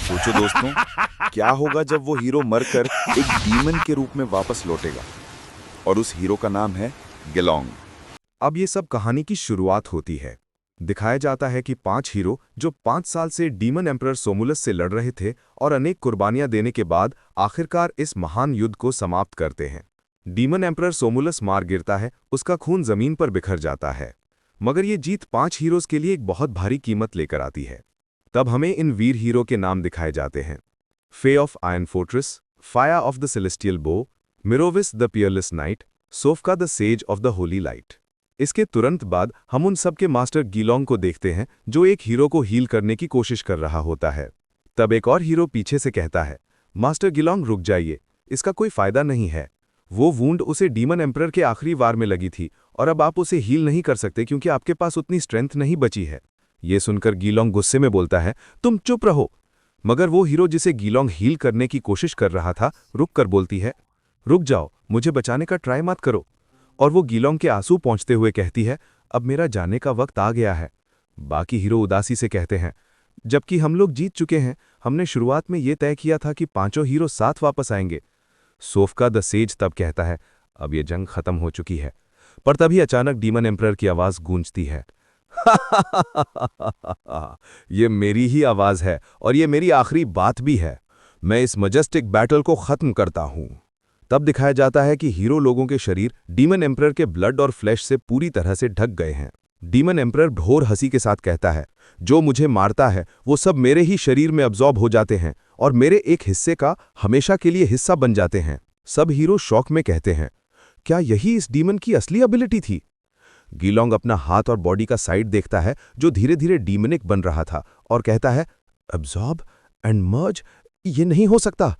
सोचो दोस्तों, क्या होगा जब वो हीरो मरकर एक डीमन के रूप में वापस लौटेगा। और उस हीरो का नाम है गेलोंग। अब ये सब कहानी की शुरुआत होती है। दिखाया जाता है कि 5 हीरो जो 5 साल से डीमन एम्परर सोमुलस से लड़ रहे थे और अनेक कुर्बानियां देने के बाद आखिरकार इस महान युद्ध को समाप्त करते हैं। डीमन एम्परर सोमुलस मार गिरता है, उसका खून जमीन पर बिखर जाता है। मगर ये जीत 5 हीरोज के लिए एक बहुत भारी कीमत लेकर आती है। तब हमें इन वीर हीरो के नाम दिखाए जाते हैं। Fay of iron fortress, fire of the celestial bow, Mirovis the peerless knight, Sofka the sage of the holy light. इसके तुरंत बाद हम उन सब के मास्टर गीलोंग को देखते हैं जो एक हीरो को हील करने की कोशिश कर रहा होता है। तब एक और हीरो पीछे से कहता है, मास्टर गीलोंग रुक जाइए, इसका कोई फायदा नहीं है। वो वूंड उसे डीमन एम्परर के आखिरी वार में लगी थी और अब आप उसे हील नहीं कर सकते क्योंकि आपके पास उतनी स्ट्रेंथ नहीं बची है। ये सुनकर गीलोंग गुस्से में बोलता है, तुम चुप रहो। मगर वो हीरो जिसे गीलोंग हील करने की कोशिश कर रहा था रुक कर बोलती है, रुक जाओ, मुझे बचाने का ट्राई मत करो। और वो गीलोंग के आंसू पहुंचते हुए कहती है, अब मेरा जाने का वक्त आ गया है। बाकी हीरो उदासी से कहते हैं, जबकि हम लोग जीत चुके हैं, हमने शुरुआत में ये तय किया था कि 5 हीरो साथ वापस आएंगे। सोफका द सेज तब कहता है, अब ये जंग खत्म हो चुकी है। पर तभी अचानक डीमन एम्परर की आवाज गूंजती है, ये मेरी ही आवाज है और ये मेरी आखिरी बात भी है। मैं इस मजेस्टिक बैटल को खत्म करता हूं। तब दिखाया जाता है कि हीरो लोगों के शरीर डीमन एम्परर के ब्लड और फ्लैश से पूरी तरह से ढक गए हैं। डीमन एम्परर घोर हंसी के साथ कहता है, जो मुझे मारता है वो सब मेरे ही शरीर में अब्जॉर्ब हो जाते हैं और मेरे एक हिस्से का हमेशा के लिए हिस्सा बन जाते हैं। सब हीरो शौक में कहते हैं, क्या यही इस डीमन की असली एबिलिटी थी? गीलोंग अपना हाथ और बॉडी का साइड देखता है जो धीरे धीरे डीमनिक बन रहा था और कहता है, अब्जॉर्ब एंड मर्ज, ये नहीं हो सकता।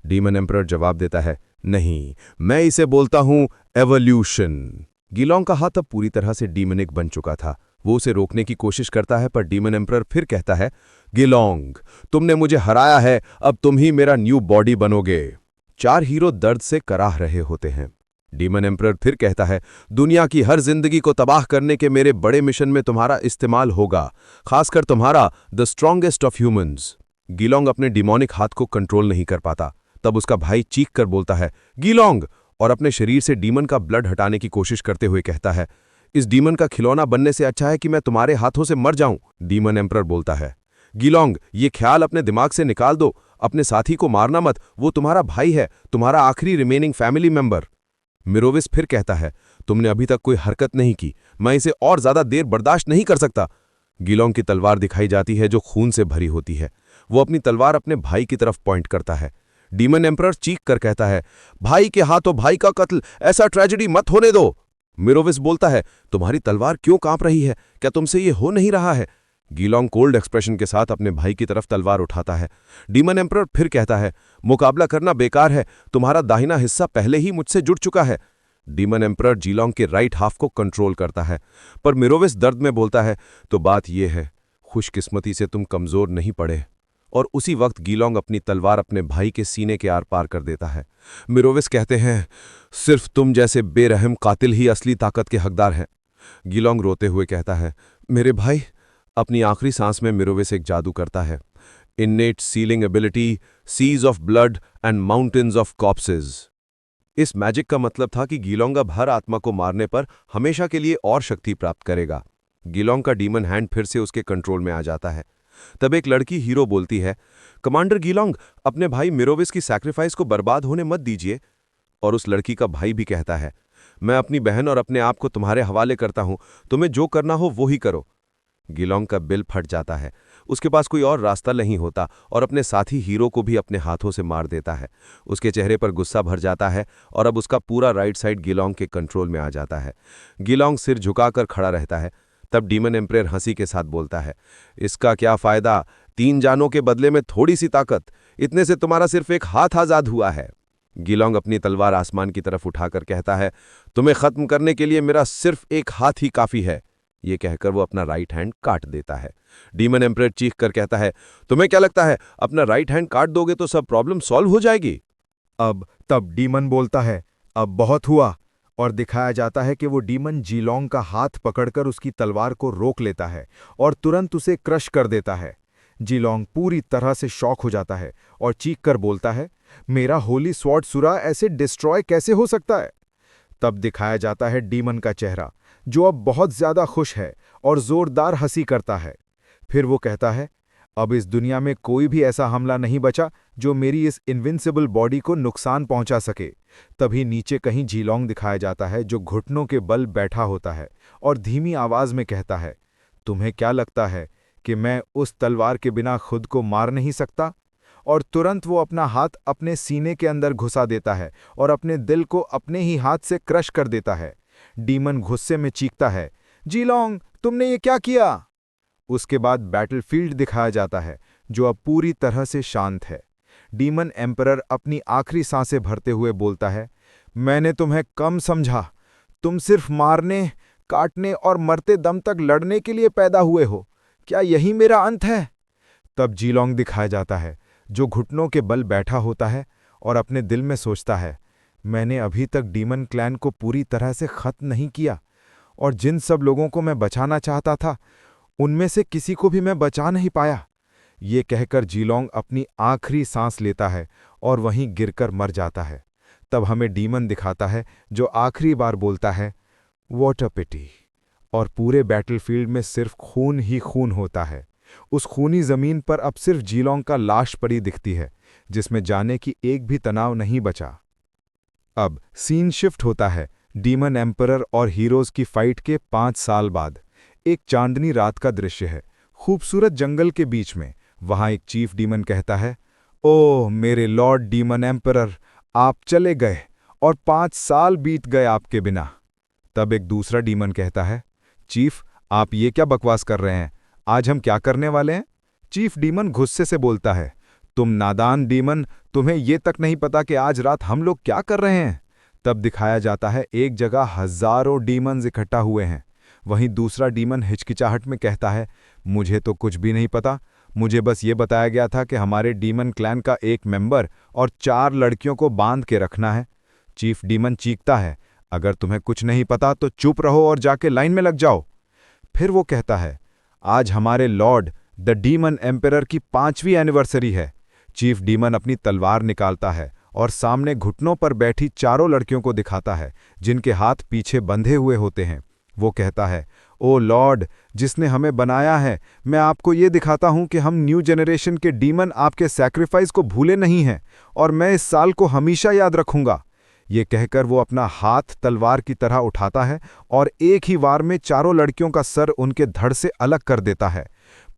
डीमन एम्परर जवाब देता है, नहीं, मैं इसे बोलता हूं एवोल्यूशन। गीलोंग का हाथ अब पूरी तरह से डीमनिक बन चुका था। वो उसे रोकने की कोशिश करता है पर डीमन एम्परर फिर कहता है, गीलोंग, तुमने मुझे हराया है, अब तुम ही मेरा न्यू बॉडी बनोगे। 4 हीरो दर्द से कराह रहे होते हैं। डीमन एम्परर फिर कहता है, दुनिया की हर जिंदगी को तबाह करने के मेरे बड़े मिशन में तुम्हारा इस्तेमाल होगा, खासकर तुम्हारा द स्ट्रॉन्गेस्ट ऑफ ह्यूमंस। गीलोंग अपने डिमोनिक हाथ को कंट्रोल नहीं कर पाता। तब उसका भाई चीख कर बोलता है, गीलोंग, और अपने शरीर से डीमन का ब्लड हटाने की कोशिश करते हुए कहता है, इस डीमन का खिलौना बनने से अच्छा है कि मैं तुम्हारे हाथों से मर जाऊं। डीमन एम्परर बोलता है, गीलोंग, ये ख्याल अपने दिमाग से निकाल दो, अपने साथी को मारना मत, वो तुम्हारा भाई है, तुम्हारा आखिरी रिमेनिंग फैमिली मेंबर। मिरोविस फिर कहता है, तुमने अभी तक कोई हरकत नहीं की, मैं इसे और ज्यादा देर बर्दाश्त नहीं कर सकता। गीलोंग की तलवार दिखाई जाती है जो खून से भरी होती है। वो अपनी तलवार अपने भाई की तरफ पॉइंट करता है। डीमन एम्परर चीख कर कहता है, भाई के हाथों भाई का कत्ल, ऐसा ट्रेजेडी मत होने दो। मिरोविस बोलता है, तुम्हारी तलवार क्यों कांप रही है, क्या तुमसे ये हो नहीं रहा है? गीलोंग कोल्ड एक्सप्रेशन के साथ अपने भाई की तरफ तलवार उठाता है। डीमन एम्परर फिर कहता है, मुकाबला करना बेकार है, तुम्हारा दाहिना हिस्सा पहले ही मुझसे जुड़ चुका है। डीमन एम्परर गीलोंग के राइट हाफ को कंट्रोल करता है, पर मिरोविस दर्द में बोलता है, तो बात यह है, खुशकिस्मती से तुम कमजोर नहीं पड़े। और उसी वक्त गीलोंग अपनी तलवार अपने भाई के सीने के आर पार कर देता है। मिरोविस कहते हैं, सिर्फ तुम जैसे बेरहम कातिल ही असली ताकत के हकदार हैं। गीलोंग रोते हुए कहता है, मेरे भाई। अपनी आखिरी सांस में मिरोविस एक जादू करता है, innate sealing ability, seas of blood and mountains of corpses. इस मैजिक का मतलब था कि गीलोंग अब हर आत्मा को मारने पर हमेशा के लिए और शक्ति प्राप्त करेगा। गीलोंग का डीमन हैंड फिर से उसके कंट्रोल में आ जाता है। तब एक लड़की हीरो बोलती है, कमांडर गीलोंग, अपने भाई मिरोविस की सैक्रिफाइस को बर्बाद होने मत दीजिए। और उस लड़की का भाई भी कहता है, मैं अपनी बहन और अपने आप को तुम्हारे हवाले करता हूं, तुम्हें जो करना हो वो ही करो। गीलोंग का बिल फट जाता है। उसके पास कोई और रास्ता नहीं होता और अपने साथी हीरो को भी अपने हाथों से मार देता है। उसके चेहरे पर गुस्सा भर जाता है और अब उसका पूरा राइट साइड गीलोंग के कंट्रोल में आ जाता है। गीलोंग सिर झुकाकर खड़ा रहता है। तब डीमन एम्परर हंसी के साथ बोलता है, इसका क्या फायदा, 3 जानों के बदले में थोड़ी सी ताकत, इतने से तुम्हारा सिर्फ एक हाथ आजाद हुआ है। गीलोंग अपनी तलवार आसमान की तरफ उठाकर कहता है, तुम्हें खत्म करने के लिए मेरा सिर्फ एक हाथ ही काफी है। ये कहकर वो अपना राइट हैंड काट देता है। डीमन एम्परर चीख कर कहता है, तुम्हें क्या लगता है अपना राइट हैंड काट दोगे तो सब प्रॉब्लम सॉल्व हो जाएगी? तब डीमन बोलता है, अब बहुत हुआ। और दिखाया जाता है कि वो डीमन गीलोंग का हाथ पकड़कर उसकी तलवार को रोक लेता है और तुरंत उसे क्रश कर देता है। जीलोंग पूरी तरह से शॉक हो जाता है और चीख कर बोलता है, मेरा होली स्वॉर्ड सुरा ऐसे डिस्ट्रॉय कैसे हो सकता है? तब दिखाया जाता है डीमन का चेहरा, जो अब बहुत ज्यादा खुश है और जोरदार हंसी करता है। फिर वो कहता है, अब इस दुनिया में कोई भी ऐसा हमला नहीं बचा जो मेरी इस इनविंसिबल बॉडी को नुकसान पहुंचा सके। तभी नीचे कहीं जीलोंग दिखाया जाता है, जो घुटनों के बल बैठा होता है और धीमी आवाज में कहता है, तुम्हें क्या लगता है कि मैं उस तलवार के बिना खुद को मार नहीं सकता? और तुरंत वो अपना हाथ अपने सीने के अंदर घुसा देता है और अपने दिल को अपने ही हाथ से क्रश कर देता है। डीमन गुस्से में चीखता है, जीलोंग, तुमने ये क्या किया? उसके बाद बैटलफील्ड दिखाया जाता है, जो अब पूरी तरह से शांत है। डीमन एम्परर अपनी आखिरी सांसें भरते हुए बोलता है, मैंने तुम्हें कम समझा। तुम सिर्फ मारने, काटने और मरते दम तक लड़ने के लिए पैदा हुए हो। क्या यही मेरा अंत है? तब जीलोंग दिखाया जाता है, जो घुटनों के बल बैठा होता है और अपने दिल में सोचता है, मैंने अभी तक डीमन क्लैन को पूरी तरह से खत्म नहीं किया, और जिन सब लोगों को मैं बचाना चाहता था उनमें से किसी को भी मैं बचा नहीं पाया। ये कहकर जीलोंग अपनी आखिरी सांस लेता है और वहीं गिरकर मर जाता है। तब हमें डीमन दिखाता है, जो आखिरी बार बोलता है, व्हाट अ पिटी। और पूरे बैटलफील्ड में सिर्फ खून ही खून होता है। उस खूनी जमीन पर अब सिर्फ जीलोंग का लाश पड़ी दिखती है, जिसमें जाने की एक भी तनाव नहीं बचा। अब सीन शिफ्ट होता है डीमन एम्परर और हीरोज की फाइट के 5 साल बाद। एक चांदनी रात का दृश्य है, खूबसूरत जंगल के बीच में। वहां एक चीफ डीमन कहता है, ओह मेरे लॉर्ड डीमन एम्परर, आप चले गए और 5 साल बीत गए आपके बिना। तब एक दूसरा डीमन कहता है, चीफ, आप ये क्या बकवास कर रहे हैं? आज हम क्या करने वाले हैं? चीफ डीमन गुस्से से बोलता है, तुम नादान डीमन, तुम्हें ये तक नहीं पता कि आज रात हम लोग क्या कर रहे हैं। तब दिखाया जाता है एक जगह हजारों डीमन्स इकट्ठा हुए हैं। वहीं दूसरा डीमन हिचकिचाहट में कहता है, मुझे तो कुछ भी नहीं पता। मुझे बस ये बताया गया था कि हमारे डीमन क्लैन का एक मेंबर और 4 लड़कियों को बांध के रखना है। चीफ डीमन चीखता है, अगर तुम्हें कुछ नहीं पता तो चुप रहो और जाके लाइन में लग जाओ। फिर वो कहता है, आज हमारे लॉर्ड द डीमन एम्परर की 5वीं एनिवर्सरी है। चीफ डीमन अपनी तलवार निकालता है और सामने घुटनों पर बैठी 4 लड़कियों को दिखाता है, जिनके हाथ पीछे बंधे हुए होते हैं। वो कहता है, ओ लॉर्ड, जिसने हमें बनाया है, मैं आपको ये दिखाता हूं कि हम न्यू जनरेशन के डीमन आपके सैक्रिफाइस को भूले नहीं हैं, और मैं इस साल को हमेशा याद रखूंगा। ये कहकर वो अपना हाथ तलवार की तरह उठाता है और एक ही वार में 4 लड़कियों का सर उनके धड़ से अलग कर देता है।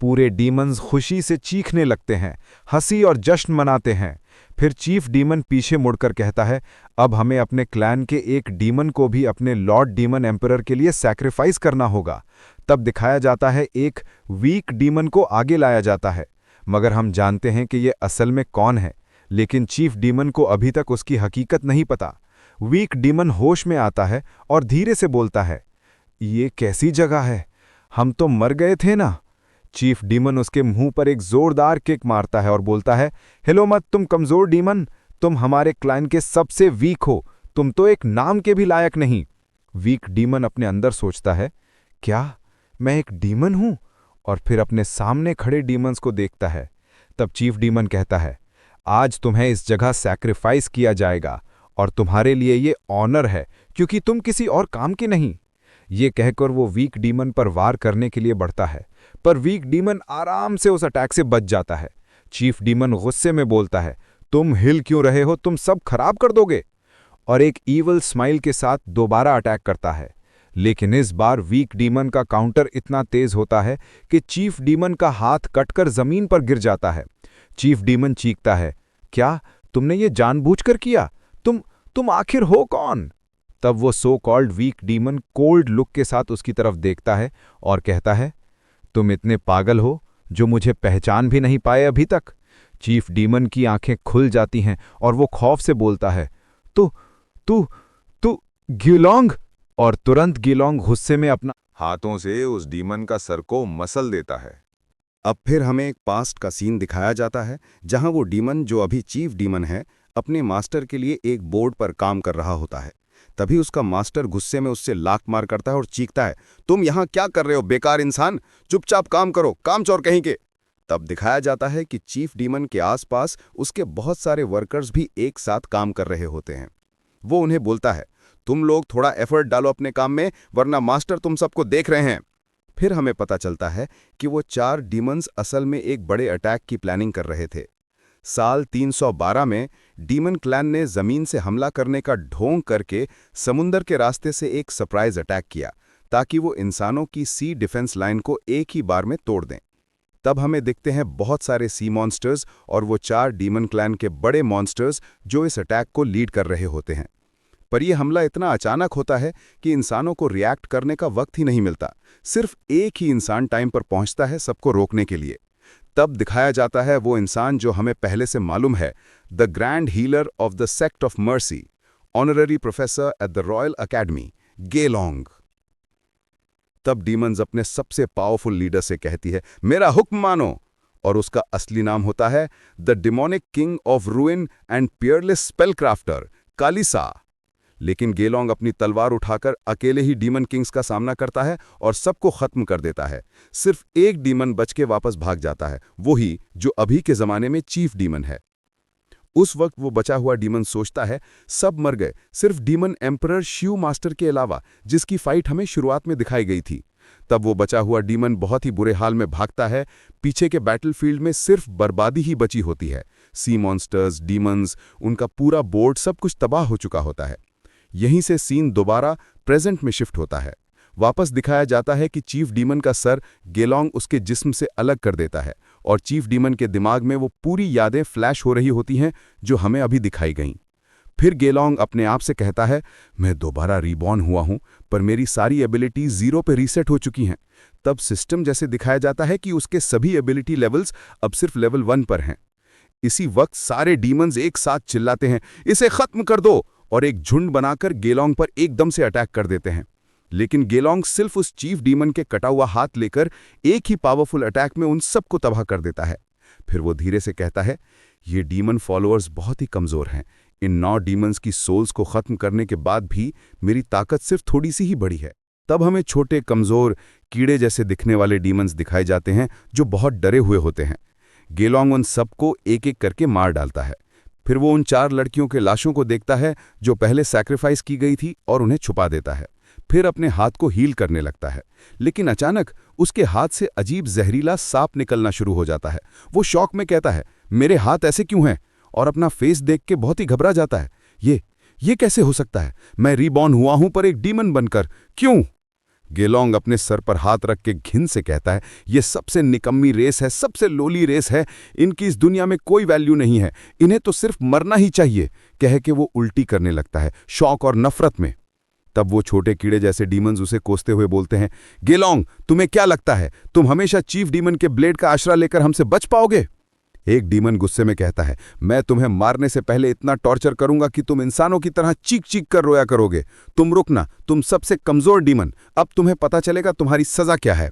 पूरे डीमन्स खुशी से चीखने लगते हैं, हंसी और जश्न मनाते हैं। फिर चीफ डीमन पीछे मुड़कर कहता है, अब हमें अपने क्लैन के एक डीमन को भी अपने लॉर्ड डीमन एम्परर के लिए सैक्रिफाइस करना होगा। तब दिखाया जाता है एक वीक डीमन को आगे लाया जाता है, मगर हम जानते हैं कि ये असल में कौन है, लेकिन चीफ डीमन को अभी तक उसकी हकीकत नहीं पता। वीक डीमन होश में आता है और धीरे से बोलता है, ये कैसी जगह है? हम तो मर गए थे ना? चीफ डीमन उसके मुंह पर एक जोरदार किक मारता है और बोलता है, हेलो मत तुम कमजोर डीमन, तुम हमारे क्लाइन के सबसे वीक हो, तुम तो एक नाम के भी लायक नहीं। वीक डीमन अपने अंदर सोचता है, क्या मैं एक डीमन हूं? और फिर अपने सामने खड़े डीमंस को देखता है। तब चीफ डीमन कहता है, आज तुम्हें इस जगह सैक्रिफाइस किया जाएगा और तुम्हारे लिए ये ऑनर है, क्योंकि तुम किसी और काम के नहीं। ये कहकर वो वीक डीमन पर वार करने के लिए बढ़ता है, पर वीक डीमन आराम से उस अटैक से बच जाता है। चीफ डीमन गुस्से में बोलता है, तुम हिल क्यों रहे हो? तुम सब खराब कर दोगे। और एक ईवल स्माइल के साथ दोबारा अटैक करता है, लेकिन इस बार वीक डीमन का काउंटर इतना तेज होता है कि चीफ डीमन का हाथ कटकर जमीन पर गिर जाता है। चीफ डीमन चीखता है, क्या तुमने ये जानबूझकर किया? तुम आखिर हो कौन? तब वो so called weak demon cold look के साथ उसकी तरफ देखता है और कहता है, तुम इतने पागल हो जो मुझे पहचान भी नहीं पाए अभी तक। चीफ डीमन की आंखें खुल जाती हैं और वो खौफ से बोलता है, तू गिलोंग। और तुरंत गिलोंग गुस्से में अपना हाथों से उस डीमन का सर को मसल देता है। अब फिर हमें एक पास्ट का सीन दिखाया जाता है, जहां वो डीमन, जो अभी चीफ डीमन है, अपने मास्टर के लिए एक बोर्ड पर काम कर रहा होता है। तभी उसका मास्टर गुस्से में उससे लात मार करता है और चीखता है, तुम यहां क्या कर रहे हो बेकार इंसान? चुपचाप काम करो, कामचोर कहीं के। तब दिखाया जाता है कि चीफ डीमन के आसपास उसके बहुत सारे वर्कर्स भी एक साथ काम कर रहे होते हैं। वो उन्हें बोलता है, तुम लोग थोड़ा एफर्ट डालो अपने काम में, वरना मास्टर तुम सबको देख रहे हैं। फिर हमें पता चलता है कि वो 4 डीमंस असल में एक बड़े अटैक की प्लानिंग कर रहे थे। साल 312 में डीमन क्लैन ने जमीन से हमला करने का ढोंग करके समुंदर के रास्ते से एक सरप्राइज अटैक किया, ताकि वो इंसानों की सी डिफेंस लाइन को एक ही बार में तोड़ दें। तब हमें दिखते हैं बहुत सारे सी मॉन्स्टर्स और वो 4 डीमन क्लैन के बड़े मॉन्स्टर्स जो इस अटैक को लीड कर रहे होते हैं। पर यह हमला इतना अचानक होता है कि इंसानों को रिएक्ट करने का वक्त ही नहीं मिलता। सिर्फ एक ही इंसान टाइम पर पहुंचता है सबको रोकने के लिए। तब दिखाया जाता है वो इंसान जो हमें पहले से मालूम है, the grand healer of the sect of mercy, honorary professor at the royal academy, Gelong. तब डीमंस अपने सबसे पावरफुल लीडर से कहती है, मेरा हुक्म मानो। और उसका असली नाम होता है the demonic king of ruin and peerless spellcrafter, Kalisa. लेकिन गेलोंग अपनी तलवार उठाकर अकेले ही डीमन किंग्स का सामना करता है और सबको खत्म कर देता है। सिर्फ एक डीमन बच के वापस भाग जाता है, वही जो अभी के जमाने में चीफ डीमन है। उस वक्त वो बचा हुआ डीमन सोचता है सब मर गए, सिर्फ डीमन एम्परर शिव मास्टर के अलावा, जिसकी फाइट हमें शुरुआत में दिखाई गई थी। तब वो बचा हुआ डीमन बहुत ही बुरे हाल में भागता है। पीछे के बैटलफील्ड में सिर्फ बर्बादी ही बची होती है। सी मॉन्स्टर्स, डीमंस, उनका पूरा बोर्ड, सब कुछ तबाह हो चुका होता है। यहीं से सीन दोबारा प्रेजेंट में शिफ्ट होता है। वापस दिखाया जाता है कि चीफ डीमन का सर गेलोंग उसके जिस्म से अलग कर देता है और चीफ डीमन के दिमाग में वो पूरी यादें फ्लैश हो रही होती हैं जो हमें अभी दिखाई गईं। फिर गेलोंग अपने आप से कहता है, मैं दोबारा रीबॉर्न हुआ हूं, पर मेरी सारी एबिलिटी 0 पे रीसेट हो चुकी हैं। तब सिस्टम जैसे दिखाया जाता है कि उसके सभी एबिलिटी लेवल्स अब सिर्फ लेवल 1 पर हैं। इसी वक्त सारे डीमंस एक साथ चिल्लाते हैं, इसे खत्म कर दो, और एक झुंड बनाकर गेलोंग पर एकदम से अटैक कर देते हैं। लेकिन गेलोंग सिर्फ उस चीफ डीमन के कटा हुआ हाथ लेकर एक ही पावरफुल अटैक में उन सबको तबाह कर देता है। फिर वो धीरे से कहता है, ये डीमन फॉलोअर्स बहुत ही कमज़ोर हैं। इन 9 डीमंस की सोल्स को ख़त्म करने के बाद भी मेरी ताकत सिर्फ थोड़ी सी ही बढ़ी है। तब हमें छोटे, कमज़ोर, कीड़े जैसे दिखने वाले डीमंस दिखाए जाते हैं जो बहुत डरे हुए होते हैं। गेलोंग उन सबको एक एक करके मार डालता है। फिर वो उन 4 लड़कियों के लाशों को देखता है जो पहले सैक्रिफाइस की गई थी और उन्हें छुपा देता है। फिर अपने हाथ को हील करने लगता है, लेकिन अचानक उसके हाथ से अजीब जहरीला सांप निकलना शुरू हो जाता है। वो शॉक में कहता है, मेरे हाथ ऐसे क्यों हैं? और अपना फेस देख के बहुत ही घबरा जाता है। ये कैसे हो सकता है? मैं रीबॉर्न हुआ हूं पर एक डीमन बनकर, क्यों? गेलोंग अपने सर पर हाथ रख के घिन से कहता है, ये सबसे निकम्मी रेस है, सबसे लोली रेस है। इनकी इस दुनिया में कोई वैल्यू नहीं है। इन्हें तो सिर्फ मरना ही चाहिए, कह के वो उल्टी करने लगता है, शौक और नफरत में। तब वो छोटे कीड़े जैसे डीमंस उसे कोसते हुए बोलते हैं, गेलोंग, तुम्हें क्या लगता है तुम हमेशा चीफ डीमन के ब्लेड का आश्रय लेकर हमसे बच पाओगे? एक डीमन गुस्से में कहता है, मैं तुम्हें मारने से पहले इतना टॉर्चर करूंगा कि तुम इंसानों की तरह चीख चीख कर रोया करोगे। तुम रुकना, तुम सबसे कमजोर डीमन, अब तुम्हें पता चलेगा तुम्हारी सजा क्या है।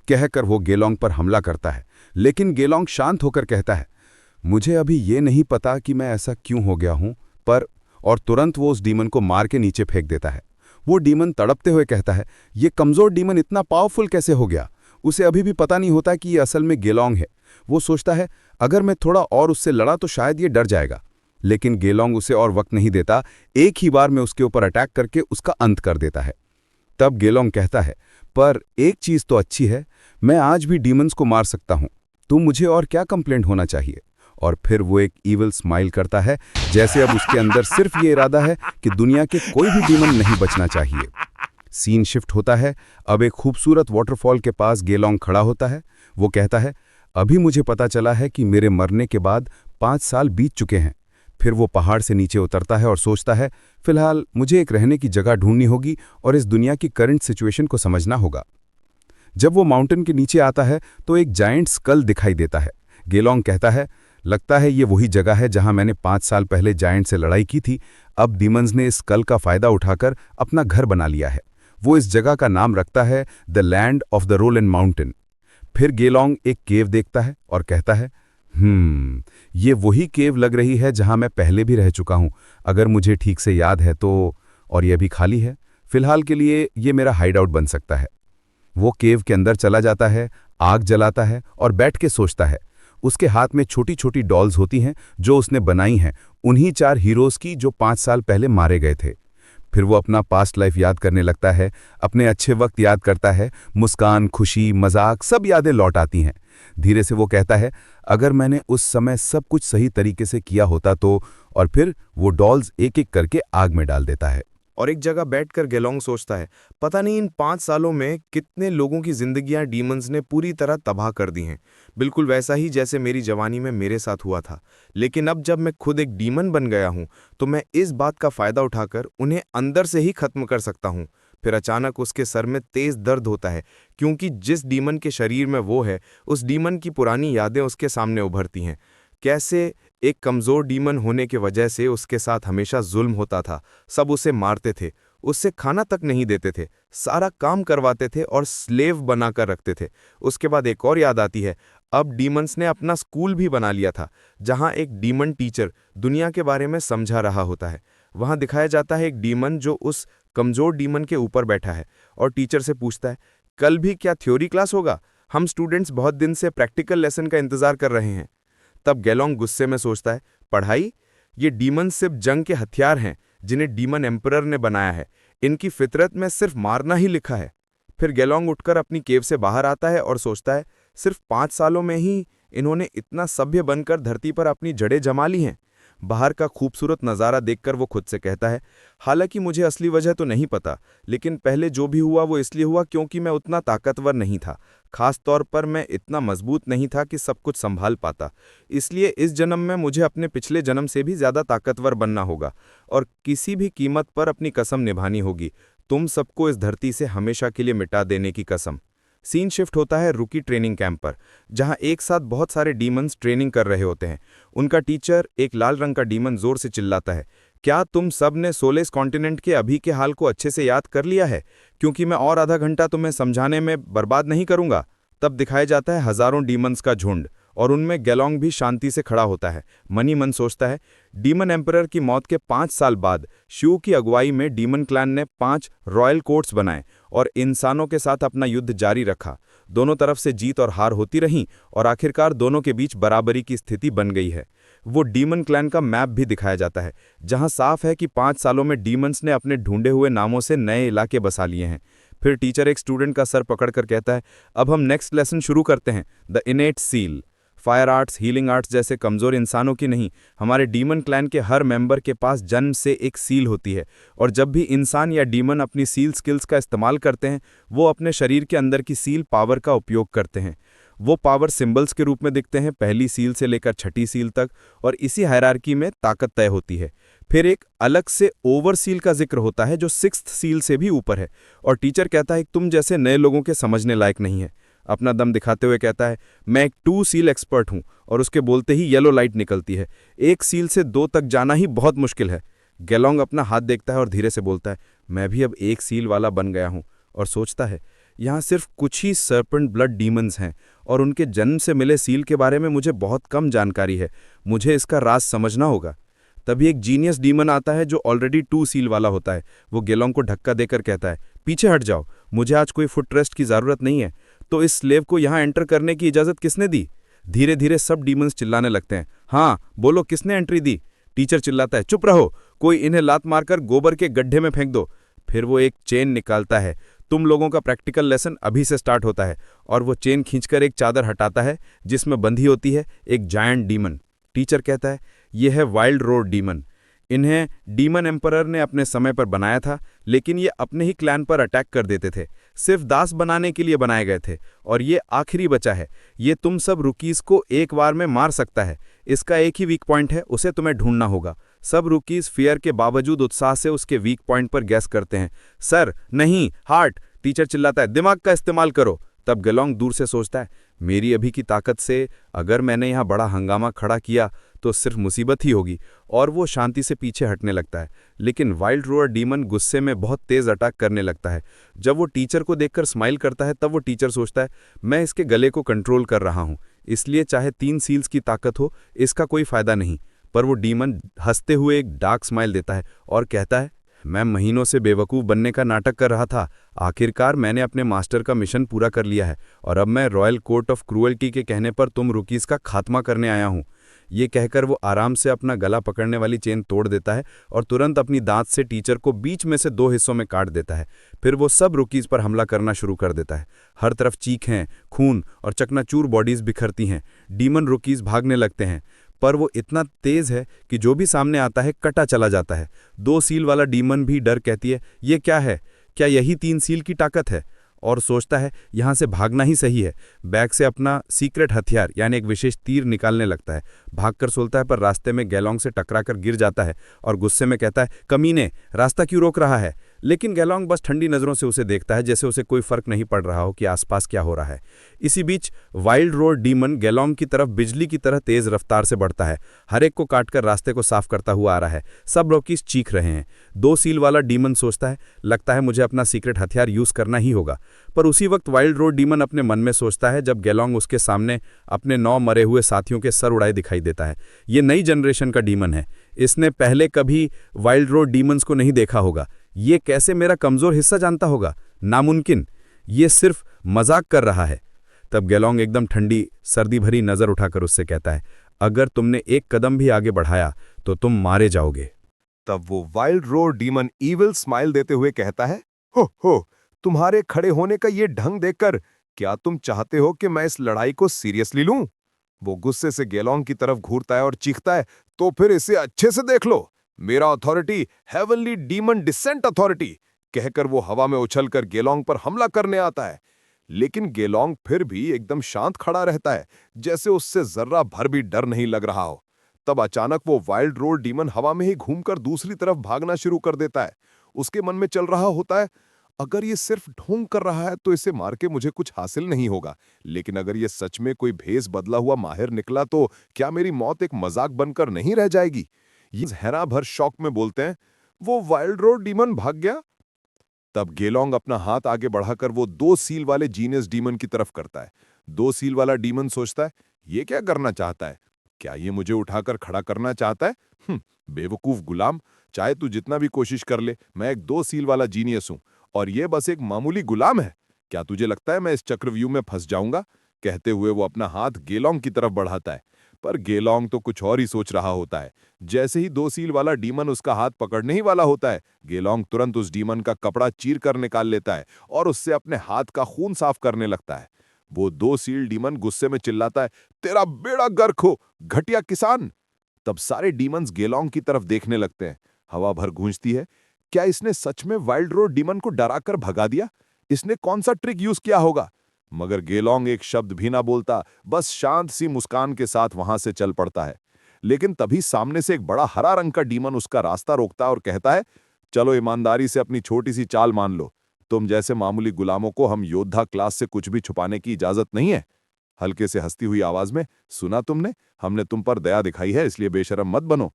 कहकर वो गेलोंग पर हमला करता है, लेकिन गेलोंग शांत होकर कहता है, मुझे अभी ये नहीं पता कि मैं ऐसा क्यों हो गया हूं, पर। और तुरंत वो उस डीमन को मार के नीचे फेंक देता है। वो डीमन तड़पते हुए कहता है, ये कमजोर डीमन इतना पावरफुल कैसे हो गया? उसे अभी भी पता नहीं होता कि ये असल में गेलोंग है। वो सोचता है, अगर मैं थोड़ा और उससे लड़ा तो शायद ये डर जाएगा। लेकिन गेलोंग उसे और वक्त नहीं देता, एक ही बार में उसके ऊपर अटैक करके उसका अंत कर देता है। तब गेलोंग कहता है, पर एक चीज तो अच्छी है, मैं आज भी डीमंस को मार सकता हूं। तुम मुझे और क्या कंप्लेंट होना चाहिए? और फिर वो एक ईविल स्माइल करता है, जैसे अब उसके अंदर सिर्फ ये इरादा है कि दुनिया के कोई भी डीमन नहीं बचना चाहिए। सीन शिफ्ट होता है। अब एक खूबसूरत वाटरफॉल के पास गेलोंग खड़ा होता है। वो कहता है, अभी मुझे पता चला है कि मेरे मरने के बाद 5 साल बीत चुके हैं। फिर वो पहाड़ से नीचे उतरता है और सोचता है, फिलहाल मुझे एक रहने की जगह ढूंढनी होगी और इस दुनिया की करंट सिचुएशन को समझना होगा। जब वो माउंटेन के नीचे आता है तो एक जायंट स्कल दिखाई देता है। गेलोंग कहता है, लगता है ये वही जगह है जहां मैंने 5 साल पहले जायंट से लड़ाई की थी। अब डीमंस ने इस स्कल का फायदा उठाकर अपना घर बना लिया है। वो इस जगह का नाम रखता है the land of the Rolan mountain. फिर गेलोंग एक केव देखता है और कहता है, ये वही केव लग रही है जहां मैं पहले भी रह चुका हूं, अगर मुझे ठीक से याद है तो। और यह भी खाली है। फिलहाल के लिए ये मेरा हाइड आउट बन सकता है। वो केव के अंदर चला जाता है, आग जलाता है और बैठ के सोचता है। उसके हाथ में छोटी छोटी डॉल्स होती हैं जो उसने बनाई हैं, उन्हीं 4 हीरोज़ की जो 5 साल पहले मारे गए थे। फिर वो अपना पास्ट लाइफ याद करने लगता है, अपने अच्छे वक्त याद करता है, मुस्कान, खुशी, मजाक सब यादें लौट आती हैं। धीरे से वो कहता है, अगर मैंने उस समय सब कुछ सही तरीके से किया होता तो। और फिर वो डॉल्स एक एक करके आग में डाल देता है। और एक जगह बैठकर गेलोंग सोचता है, पता नहीं इन 5 सालों में कितने लोगों की जिंदगियां डीमंस ने पूरी तरह तबाह कर दी हैं। बिल्कुल वैसा ही जैसे मेरी जवानी में मेरे साथ हुआ था। लेकिन अब जब मैं खुद एक डीमन बन गया हूं तो मैं इस बात का फायदा उठाकर उन्हें अंदर से ही खत्म कर सकता हूं। फिर अचानक उसके सर में तेज दर्द होता है, क्योंकि जिस डीमन के शरीर में वो है, उस डीमन की पुरानी यादें उसके सामने उभरती हैं। कैसे एक कमज़ोर डीमन होने की वजह से उसके साथ हमेशा जुल्म होता था। सब उसे मारते थे, उससे खाना तक नहीं देते थे, सारा काम करवाते थे और स्लेव बनाकर रखते थे। उसके बाद एक और याद आती है, अब डीमंस ने अपना स्कूल भी बना लिया था, जहां एक डीमन टीचर दुनिया के बारे में समझा रहा होता है। वहां दिखाया जाता है एक डीमन जो उस कमज़ोर डीमन के ऊपर बैठा है और टीचर से पूछता है, कल भी क्या थ्योरी क्लास होगा? हम स्टूडेंट्स बहुत दिन से प्रैक्टिकल लेसन का इंतज़ार कर रहे हैं। तब गेलोंग गुस्से में सोचता है, पढ़ाई? ये डीमन सिर्फ जंग के हथियार हैं जिन्हें डीमन एम्परर ने बनाया है। इनकी फितरत में सिर्फ मारना ही लिखा है। फिर गेलोंग उठकर अपनी केव से बाहर आता है और सोचता है, सिर्फ 5 सालों में ही इन्होंने इतना सभ्य बनकर धरती पर अपनी जड़ें जमा ली हैं। बाहर का खूबसूरत नज़ारा देखकर वो खुद से कहता है, हालांकि मुझे असली वजह तो नहीं पता, लेकिन पहले जो भी हुआ वो इसलिए हुआ क्योंकि मैं उतना ताकतवर नहीं था। खास तौर पर मैं इतना मजबूत नहीं था कि सब कुछ संभाल पाता। इसलिए इस जन्म में मुझे अपने पिछले जन्म से भी ज़्यादा ताकतवर बनना होगा और किसी भी कीमत पर अपनी कसम निभानी होगी, तुम सबको इस धरती से हमेशा के लिए मिटा देने की कसम। सीन शिफ्ट होता है रुकी ट्रेनिंग कैंप पर, जहां एक साथ बहुत सारे डीमंस ट्रेनिंग कर रहे होते हैं। उनका टीचर, एक लाल रंग का डीमन, जोर से चिल्लाता है, क्या तुम सब ने सोलेस कॉन्टिनेंट के अभी के हाल को अच्छे से याद कर लिया है? क्योंकि मैं और आधा घंटा तुम्हें समझाने में बर्बाद नहीं करूंगा। तब दिखाया जाता है हजारों डीमंस का झुंड और उनमें गेलोंग भी शांति से खड़ा होता है। मनी मन सोचता है, डीमन एम्परर की मौत के 5 साल बाद शू की अगुवाई में डीमन क्लैन ने 5 रॉयल कोर्ट्स बनाए और इंसानों के साथ अपना युद्ध जारी रखा। दोनों तरफ से जीत और हार होती रहीं और आखिरकार दोनों के बीच बराबरी की स्थिति बन गई है। वो डीमन क्लैन का मैप भी दिखाया जाता है, जहां साफ है कि 5 सालों में डीमंस ने अपने ढूंढे हुए नामों से नए इलाके बसा लिए हैं। फिर टीचर एक स्टूडेंट का सर पकड़कर कहता है, अब हम नेक्स्ट लेसन शुरू करते हैं, the इनेट seal. Fire arts, healing arts जैसे कमज़ोर इंसानों की नहीं, हमारे डीमन क्लैन के हर मेंबर के पास जन्म से एक सील होती है और जब भी इंसान या डीमन अपनी सील स्किल्स का इस्तेमाल करते हैं, वो अपने शरीर के अंदर की सील पावर का उपयोग करते हैं। वो पावर सिंबल्स के रूप में दिखते हैं, पहली सील से लेकर छठी सील तक, और इसी हायरार्की में ताकत तय होती है। फिर एक अलग से ओवर सील का जिक्र होता है जो 6th सील से भी ऊपर है और टीचर कहता है कि तुम जैसे नए लोगों के समझने लायक नहीं है। अपना दम दिखाते हुए कहता है, मैं एक 2 सील एक्सपर्ट हूं, और उसके बोलते ही येलो लाइट निकलती है। 1 सील से 2 तक जाना ही बहुत मुश्किल है। गेलोंग अपना हाथ देखता है और धीरे से बोलता है, मैं भी अब 1 सील वाला बन गया हूं, और सोचता है, यहाँ सिर्फ कुछ ही सर्पेंट ब्लड डीमंस हैं और उनके जन्म से मिले सील के बारे में मुझे बहुत कम जानकारी है। मुझे इसका राज समझना होगा। तभी एक जीनियस डीमन आता है जो ऑलरेडी 2 सील वाला होता है। वो गेलोंग को धक्का देकर कहता है, पीछे हट जाओ, मुझे आज कोई फुट रेस्ट की ज़रूरत नहीं है। तो इस स्लेव को यहाँ एंटर करने की इजाज़त किसने दी? धीरे धीरे सब डीमंस चिल्लाने लगते हैं, हाँ बोलो, किसने एंट्री दी? टीचर चिल्लाता है, चुप रहो, कोई इन्हें लात मारकर गोबर के गड्ढे में फेंक दो। फिर वो एक चेन निकालता है, तुम लोगों का प्रैक्टिकल लेसन अभी से स्टार्ट होता है, और वो चेन खींचकर एक चादर हटाता है जिसमें बंधी होती है एक जायंट डीमन। टीचर कहता है, यह है वाइल्ड रोड डीमन। इन्हें डीमन एम्परर ने अपने समय पर बनाया था, लेकिन ये अपने ही क्लैन पर अटैक कर देते थे। सिर्फ दास बनाने के लिए बनाए गए थे, और ये आखिरी बचा है। ये तुम सब रुकीज को एक बार में मार सकता है। इसका एक ही वीक पॉइंट है, उसे तुम्हें ढूंढना होगा। सब रुकीज फियर के बावजूद उत्साह से उसके वीक पॉइंट पर गैस करते हैं। सर नहीं, हार्ट। टीचर चिल्लाता है, दिमाग का इस्तेमाल करो। तब गेलोंग दूर से सोचता है, मेरी अभी की ताकत से अगर मैंने यहाँ बड़ा हंगामा खड़ा किया तो सिर्फ मुसीबत ही होगी, और वो शांति से पीछे हटने लगता है। लेकिन वाइल्ड रोअर डीमन गुस्से में बहुत तेज अटैक करने लगता है। जब वो टीचर को देखकर स्माइल करता है, तब वो टीचर सोचता है, मैं इसके गले को कंट्रोल कर रहा हूँ, इसलिए चाहे 3 सील्स की ताकत हो, इसका कोई फायदा नहीं। पर वो डीमन हंसते हुए एक डार्क स्माइल देता है और कहता है, मैं महीनों से बेवकूफ़ बनने का नाटक कर रहा था, आखिरकार मैंने अपने मास्टर का मिशन पूरा कर लिया है और अब मैं रॉयल कोर्ट ऑफ क्रूअल्टी के कहने पर तुम रुकीज का खात्मा करने आया हूँ। ये कहकर वो आराम से अपना गला पकड़ने वाली चेन तोड़ देता है और तुरंत अपनी दांत से टीचर को बीच में से 2 हिस्सों में काट देता है। फिर वो सब रुकीज पर हमला करना शुरू कर देता है। हर तरफ चीखें, खून और चकनाचूर बॉडीज बिखरती हैं। डीमन रुकीज भागने लगते हैं, पर वो इतना तेज है कि जो भी सामने आता है कटा चला जाता है। 2 सील वाला डीमन भी डर कहती है, ये क्या है? क्या यही 3 सील की ताकत है? और सोचता है यहाँ से भागना ही सही है। बैग से अपना सीक्रेट हथियार यानी एक विशेष तीर निकालने लगता है। भागकर सोलता है, पर रास्ते में गैलोंग से टकराकर गिर जाता है और गुस्से में कहता है, कमीने, रास्ता क्यों रोक रहा है? लेकिन गैलोंग बस ठंडी नज़रों से उसे देखता है, जैसे उसे कोई फर्क नहीं पड़ रहा हो कि आसपास क्या हो रहा है। इसी बीच वाइल्ड रोड डीमन गैलोंग की तरफ बिजली की तरह तेज रफ्तार से बढ़ता है। हर एक को काटकर रास्ते को साफ करता हुआ आ रहा है। सब रॉकीज चीख रहे हैं। 2 सील वाला डीमन सोचता है, लगता है मुझे अपना सीक्रेट हथियार यूज करना ही होगा। पर उसी वक्त वाइल्ड रोड डीमन अपने मन में सोचता है, जब गैलोंग उसके सामने अपने 9 मरे हुए साथियों के सर उड़ाए दिखाई देता है। ये नई जनरेशन का डीमन है। इसने पहले कभी वाइल्ड रोड डीमंस को नहीं देखा होगा। ये कैसे मेरा कमजोर हिस्सा जानता होगा? नामुमकिन। ये सिर्फ मजाक कर रहा है। तब गैलोंग एकदम ठंडी, सर्दी भरी नजर उठाकर उससे कहता है, अगर तुमने एक कदम भी आगे बढ़ाया तो तुम मारे जाओगे। तब वो wild road demon evil smile देते हुए कहता है, हो, तुम्हारे खड़े होने का ये ढंग देखकर क्या तुम चाहते हो कि मैं इस लड़ाई को सीरियसली लूं? वो गुस्से से गैलोंग की तरफ घूरता है और चीखता है, तो फिर इसे अच्छे से देख लो। मेरा authority heavenly demon descent authority, कहकर वो हवा में उछलकर गैलोंग पर हमला करने आता है। लेकिन गैलोंग फिर भी एकदम शांत खड़ा रहता है, जैसे उससे जर्रा भर भी डर नहीं लग रहा हो। तब अचानक वो वाइल्ड रोड डीमन हवा में ही घूमकर दूसरी तरफ भागना शुरू कर देता है। उसके मन में चल रहा होता है, अगर ये सिर्फ ढोंग कर रहा है तो इसे मार के मुझे कुछ हासिल नहीं होगा, लेकिन अगर ये सच में कोई भेस बदला हुआ माहिर निकला तो क्या मेरी मौत एक मजाक बनकर नहीं रह जाएगी? ये हैरा भर शौक में बोलते हैं, वो वाइल्ड रोड डीमन भाग गया। तब गैलोंग अपना हाथ आगे बढ़ाकर वो 2 सील वाले जीनियस डीमन की तरफ करता है। 2 सील वाला डीमन सोचता है, ये क्या करना चाहता है? क्या ये मुझे उठाकर खड़ा करना चाहता है? बेवकूफ गुलाम, चाहे तू जितना भी कोशिश कर ले, मैं एक 2 सील वाला जीनियस हूं और ये बस एक मामूली गुलाम है। क्या तुझे लगता है मैं इस चक्रव्यूह में फंस जाऊंगा? कहते हुए वो अपना हाथ गैलोंग की तरफ बढ़ाता है, पर गैलोंग तो कुछ और ही सोच रहा होता है। जैसे ही 2 सील वाला डीमन उसका हाथ पकड़ने ही वाला होता है, गैलोंग तुरंत उस डीमन का कपड़ा चीर कर निकाल लेता है और उससे अपने हाथ का खून साफ करने लगता है। वो 2 सील डीमन गुस्से में चिल्लाता है, तेरा बेड़ा गर्क हो, घटिया किसान। तब सारे डीमंस गैलोंग की तरफ देखने लगते हैं। हवा भर गूंजती है। क्या इसने सच में वाइल्ड रोड डीमन को डराकर भगा दिया? इसने कौन सा ट्रिक यूज किया होगा? मगर गैलोंग एक शब्द भी ना बोलता, बस शांत सी मुस्कान के साथ वहां से चल पड़ता है। लेकिन तभी सामने से एक बड़ा हरा रंग का डीमन उसका रास्ता रोकता है और कहता है, चलो ईमानदारी से अपनी छोटी सी चाल मान लो। तुम जैसे मामूली गुलामों को हम योद्धा क्लास से कुछ भी छुपाने की इजाजत नहीं है। हल्के से हंसती हुई आवाज में, सुना तुमने? हमने तुम पर दया दिखाई है, इसलिए बेशरम मत बनो।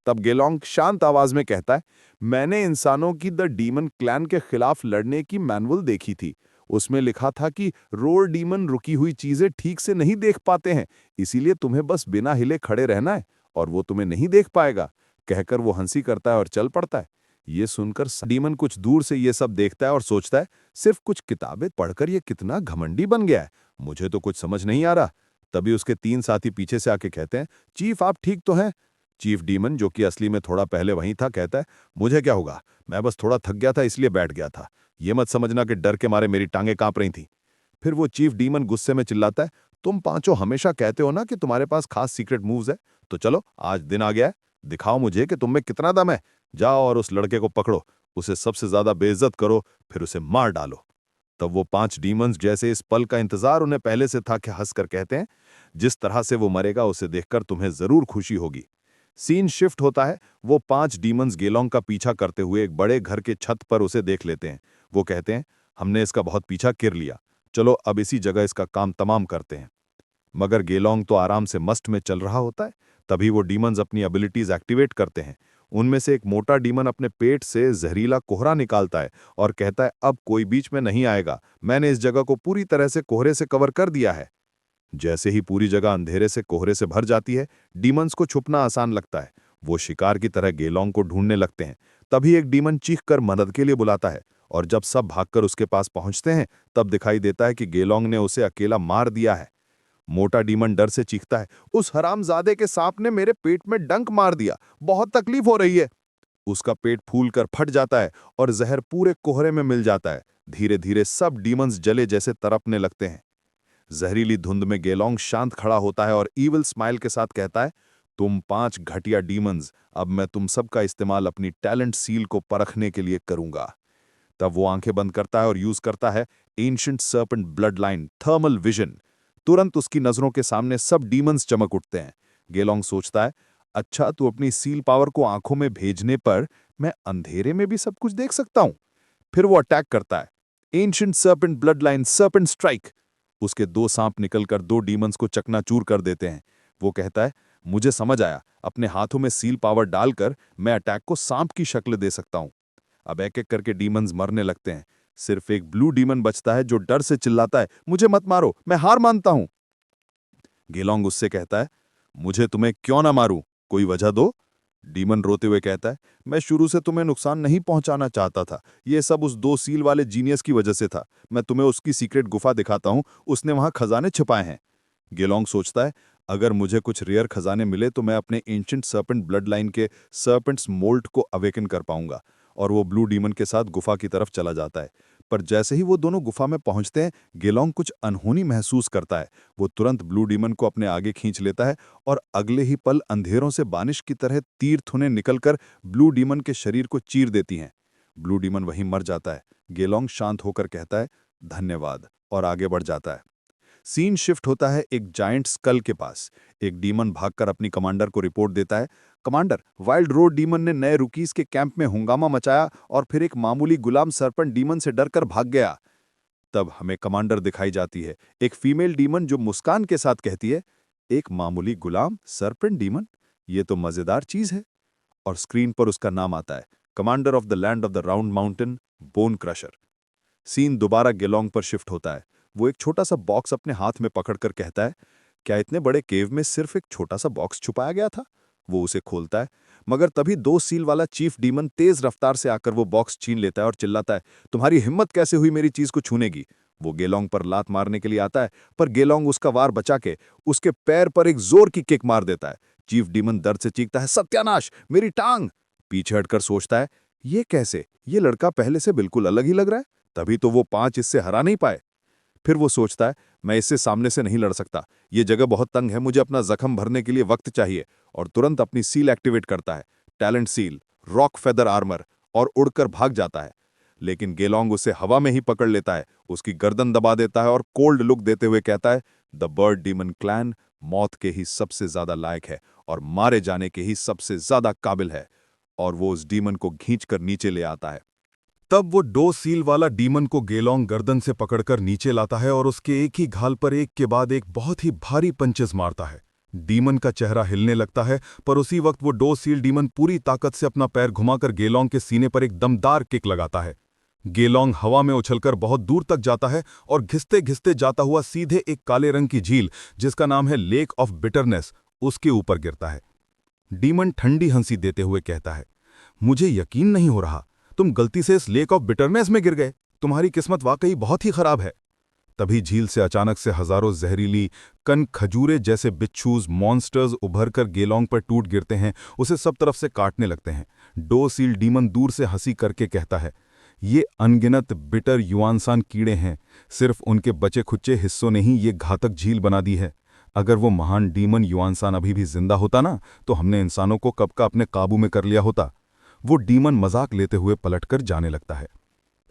तब गैलोंग शांत आवाज में कहता है, मैंने इंसानों की द डीमन क्लैन के खिलाफ लड़ने की मैनुअल देखी थी। उसमें लिखा था कि रोड डीमन रुकी हुई चीजें ठीक से नहीं देख पाते हैं, इसीलिए तुम्हें बस बिना हिले खड़े रहना है और वो तुम्हें नहीं देख पाएगा। कहकर वो हंसी करता है और चल पड़ता है। ये सुनकर डीमन कुछ दूर से ये सब देखता है और सोचता है, सिर्फ कुछ किताबें पढ़कर ये कितना घमंडी बन गया है, मुझे तो कुछ समझ नहीं आ रहा। तभी उसके 3 साथी पीछे से आके कहते हैं, चीफ आप ठीक तो हैं? चीफ डीमन, जो कि असली में थोड़ा पहले वहीं था, कहता है, मुझे क्या होगा, मैं बस थोड़ा थक गया था इसलिए बैठ गया था। ये मत समझना कि डर के मारे मेरी टांगें कांप रही थी। फिर वो चीफ डीमन गुस्से में चिल्लाता है, तुम पांचों हमेशा कहते हो ना कि तुम्हारे पास खास सीक्रेट मूव्स है, तो चलो आज दिन आ गया है, दिखाओ मुझे कि तुम में कितना दम है। जाओ और उस लड़के को पकड़ो, उसे सबसे ज्यादा बेइज्जत करो, फिर उसे मार डालो। तब वो 5 डीमंस, जैसे इस पल का इंतजार उन्हें पहले से था, कि हंसकर कहते हैं, जिस तरह से वो मरेगा उसे देखकर तुम्हें जरूर खुशी होगी। सीन शिफ्ट होता है। वो 5 डीमंस गैलोंग का पीछा करते हुए एक बड़े घर के छत पर उसे देख लेते हैं। वो कहते हैं, हमने इसका बहुत पीछा कर लिया, चलो अब इसी जगह इसका काम तमाम करते हैं। मगर गैलोंग तो आराम से मस्त में चल रहा होता है। तभी वो डीमंस अपनी एबिलिटीज एक्टिवेट करते हैं। उनमें से एक मोटा डीमन अपने पेट से जहरीला कोहरा निकालता है और कहता है, अब कोई बीच में नहीं आएगा, मैंने इस जगह को पूरी तरह से कोहरे से कवर कर दिया है। जैसे ही पूरी जगह अंधेरे से कोहरे से भर जाती है, डीमंस को छुपना आसान लगता है। वो शिकार की तरह गैलोंग को ढूंढने लगते हैं। तभी एक डीमन चीखकर मदद के लिए बुलाता है और जब सब भागकर उसके पास पहुंचते हैं तब दिखाई देता है कि गेलोंग ने उसे अकेला मार दिया है। मोटा डीमन डर से चीखता है, उस हरामजादे के सांप ने मेरे पेट में डंक मार दिया, बहुत तकलीफ हो रही है। उसका पेट फूलकर फट जाता है और जहर पूरे कोहरे में मिल जाता है। धीरे धीरे सब डीमंस जले जैसे तड़पने लगते हैं। जहरीली धुंध में गेलोंग शांत खड़ा होता है और ईविल स्माइल के साथ कहता है, तुम 5 घटिया डीमंस, अब मैं तुम सबका इस्तेमाल अपनी टैलेंट सील को परखने के लिए करूंगा। तब वो आंखें बंद करता है और यूज करता है ancient serpent bloodline thermal vision. तुरंत उसकी नजरों के सामने सब डीमंस चमक उठते हैं। गेलोंग सोचता है, अच्छा, तू अपनी सील पावर को आंखों में भेजने पर मैं अंधेरे में भी सब कुछ देख सकता हूं। फिर वो अटैक करता है, ancient serpent bloodline serpent strike. उसके 2 सांप निकलकर 2 डीमंस को चकनाचूर कर देते हैं। वो कहता है, मुझे समझ आया, अपने हाथों में सील पावर डालकर मैं अटैक को सांप की शक्ल दे सकता हूं। अब एक एक करके डीमंस मरने लगते हैं। सिर्फ एक ब्लू डीमन बचता है जो डर से चिल्लाता है, मुझे मत मारो, मैं हार मानता हूं। गेलोंग उससे कहता है, मुझे तुम्हें क्यों ना मारूं, कोई वजह दो। डीमन रोते हुए कहता है, मैं शुरू से तुम्हें नुकसान नहीं पहुंचाना चाहता था, ये सब उस 2 सील वाले जीनियस की वजह से था। मैं तुम्हें उसकी सीक्रेट गुफा दिखाता हूं, उसने वहां खजाने छिपाए हैं। गेलोंग सोचता है, अगर मुझे कुछ रेयर खजाने मिले तो मैं अपने एंशिएंट सर्पेंट ब्लड लाइन के सर्पेंट्स मोल्ट को अवेकन कर पाऊंगा। और वो ब्लू डीमन के साथ गुफा की तरफ चला जाता है। पर जैसे ही वो दोनों गुफा में पहुंचते हैं, गेलोंग कुछ अनहोनी महसूस करता है। वो तुरंत ब्लू डीमन को अपने आगे खींच लेता है और अगले ही पल अंधेरों से बारिश की तरह तीर थुने निकलकर ब्लू डीमन के शरीर को चीर देती हैं। ब्लू डीमन वहीं मर जाता है। गेलोंग शांत होकर कहता है, धन्यवाद, और आगे बढ़ जाता है। सीन शिफ्ट होता है एक जायंट स्कल के पास। एक डीमन भागकर अपनी कमांडर को रिपोर्ट देता है, कमांडर, वाइल्ड रोड डीमन ने नए रुकीज के कैंप में हंगामा मचाया और फिर एक मामूली गुलाम सरपंच डीमन से डरकर भाग गया। तब हमें कमांडर दिखाई जाती है, एक फीमेल डीमन जो मुस्कान के साथ कहती है, एक मामूली गुलाम सरपंच डीमन, ये तो मजेदार चीज है। और स्क्रीन पर उसका नाम आता है, commander of the land of the round mountain, bone crusher. Scene दोबारा गेलोंग पर शिफ्ट होता है। वो एक छोटा सा बॉक्स अपने हाथ में पकड़कर कहता है, क्या इतने बड़े केव में सिर्फ एक छोटा सा बॉक्स छुपाया गया था? वो उसे खोलता है, मगर तभी 2 सील वाला चीफ डीमन तेज रफ्तार से आकर वो बॉक्स छीन लेता है और चिल्लाता है, तुम्हारी हिम्मत कैसे हुई मेरी चीज को छूने की? वो गेलोंग पर लात मारने के लिए आता है, पर गेलोंग उसका वार बचा के उसके पैर पर एक जोर की किक मार देता है। चीफ डीमन दर्द से चीखता है, सत्यानाश, मेरी टांग! पीछे हटकर सोचता है, ये कैसे? ये लड़का पहले से बिल्कुल अलग ही लग रहा है, तभी तो वो 5 इससे हरा नहीं पाए। फिर वो सोचता है, मैं इससे सामने से नहीं लड़ सकता, ये जगह बहुत तंग है, मुझे अपना जख्म भरने के लिए वक्त चाहिए। और तुरंत अपनी सील एक्टिवेट करता है, talent seal, rock feather armour, और उड़कर भाग जाता है। लेकिन गेलोंग उसे हवा में ही पकड़ लेता है, उसकी गर्दन दबा देता है और कोल्ड लुक देते हुए कहता है, द बर्ड डीमन क्लैन मौत के ही सबसे ज्यादा लायक है और मारे जाने के ही सबसे ज्यादा काबिल है। और वो उस डीमन को खींचकर नीचे ले आता है। तब वो 2 सील वाला डीमन को गेलोंग गर्दन से पकड़कर नीचे लाता है और उसके एक ही घाल पर एक के बाद एक बहुत ही भारी पंचेस मारता है। डीमन का चेहरा हिलने लगता है, पर उसी वक्त वो 2 सील डीमन पूरी ताकत से अपना पैर घुमाकर गेलोंग के सीने पर एक दमदार किक लगाता है। गेलोंग हवा में उछलकर बहुत दूर तक जाता है और घिसते घिसते जाता हुआ सीधे एक काले रंग की झील, जिसका नाम है लेक ऑफ बिटरनेस, उसके ऊपर गिरता है। डीमन ठंडी हंसी देते हुए कहता है, मुझे यकीन नहीं हो रहा, तुम गलती से इस लेक ऑफ बिटरनेस में गिर गए। तुम्हारी किस्मत वाकई बहुत ही खराब है। तभी झील से अचानक से हजारों जहरीली कन खजूरे जैसे बिच्छूज मॉन्स्टर्स उभरकर गेलोंग पर टूट गिरते हैं, उसे सब तरफ से काटने लगते हैं। 2 सील डीमन दूर से हंसी करके कहता है, ये अनगिनत बिटर युआनसान कीड़े हैं, सिर्फ उनके बचे खुच्चे हिस्सों ने ही ये घातक झील बना दी है। अगर वो महान डीमन युआनसान अभी भी जिंदा होता ना, तो हमने इंसानों को कब का अपने काबू में कर लिया होता। वो डीमन मजाक लेते हुए पलटकर जाने लगता है।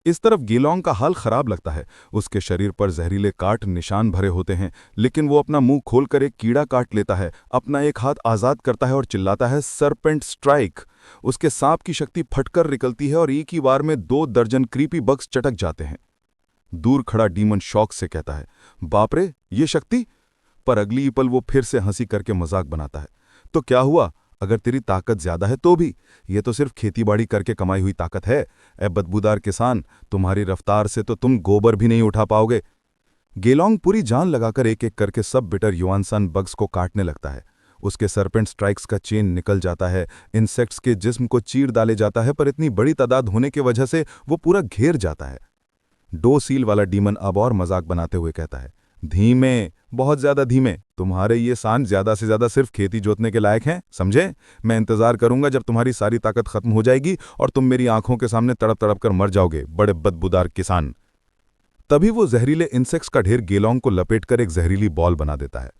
इस तरफ गेलोंग का हाल खराब लगता है। उसके शरीर पर जहरीले काट निशान भरे होते हैं, लेकिन वो अपना मुंह खोलकर एक कीड़ा काट लेता है, अपना एक हाथ आजाद करता है और चिल्लाता है, सरपेंट स्ट्राइक। उसके सांप की शक्ति फटकर निकलती है और एक ही बार में 2 दर्जन क्रीपी बग्स चटक जाते हैं। दूर खड़ा डीमन शौक से कहता है, बाप रे, ये शक्ति! पर अगली ही पल वो फिर से हंसी करके मजाक बनाता है, तो क्या हुआ अगर तेरी ताकत ज्यादा है तो भी? ये तो सिर्फ खेतीबाड़ी करके कमाई हुई ताकत है। ए बदबूदार किसान, तुम्हारी रफ्तार से तो तुम गोबर भी नहीं उठा पाओगे। गेलोंग पूरी जान लगाकर एक एक करके सब बिटर युआनसान बग्स को काटने लगता है। उसके सरपेंट स्ट्राइक्स का चेन निकल जाता है, इंसेक्ट्स के जिस्म को चीर डाले जाता है, पर इतनी बड़ी तादाद होने की वजह से वो पूरा घेर जाता है। डो सील वाला डीमन अब और मजाक बनाते हुए कहता है, धीमे, बहुत ज्यादा धीमे, तुम्हारे ये सान ज्यादा से ज्यादा सिर्फ खेती जोतने के लायक हैं, समझे? मैं इंतजार करूंगा जब तुम्हारी सारी ताकत खत्म हो जाएगी और तुम मेरी आंखों के सामने तड़प तड़प कर मर जाओगे, बड़े बदबूदार किसान। तभी वो जहरीले इंसेक्ट्स का ढेर गेलोंग को लपेटकर एक जहरीली बॉल बना देता है।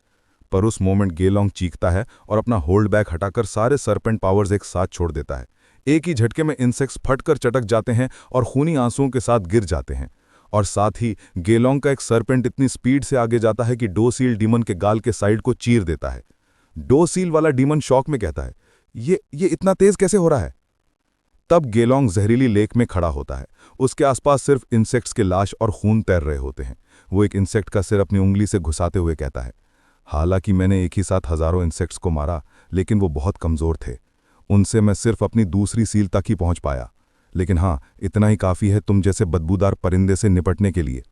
पर उस मोमेंट गेलोंग चीखता है और अपना होल्ड बैक हटाकर सारे सरपेंट पावर्स एक साथ छोड़ देता है। एक ही झटके में इंसेक्ट्स फटकर चटक जाते हैं और खूनी आंसुओं के साथ गिर जाते हैं, और साथ ही गेलोंग का एक सरपेंट इतनी स्पीड से आगे जाता है कि डो सील डीमन के गाल के साइड को चीर देता है। डो सील वाला डीमन शॉक में कहता है, ये इतना तेज कैसे हो रहा है? तब गेलोंग जहरीली लेक में खड़ा होता है। उसके आसपास सिर्फ इंसेक्ट्स के लाश और खून तैर रहे होते हैं। वो एक इंसेक्ट का सिर अपनी उंगली से घुसाते हुए कहता है, हालांकि मैंने एक ही साथ हजारों इंसेक्ट्स को मारा, लेकिन वो बहुत कमजोर थे। उनसे मैं सिर्फ अपनी दूसरी सील तक ही पहुंच पाया, लेकिन हाँ, इतना ही काफी है तुम जैसे बदबूदार परिंदे से निपटने के लिए।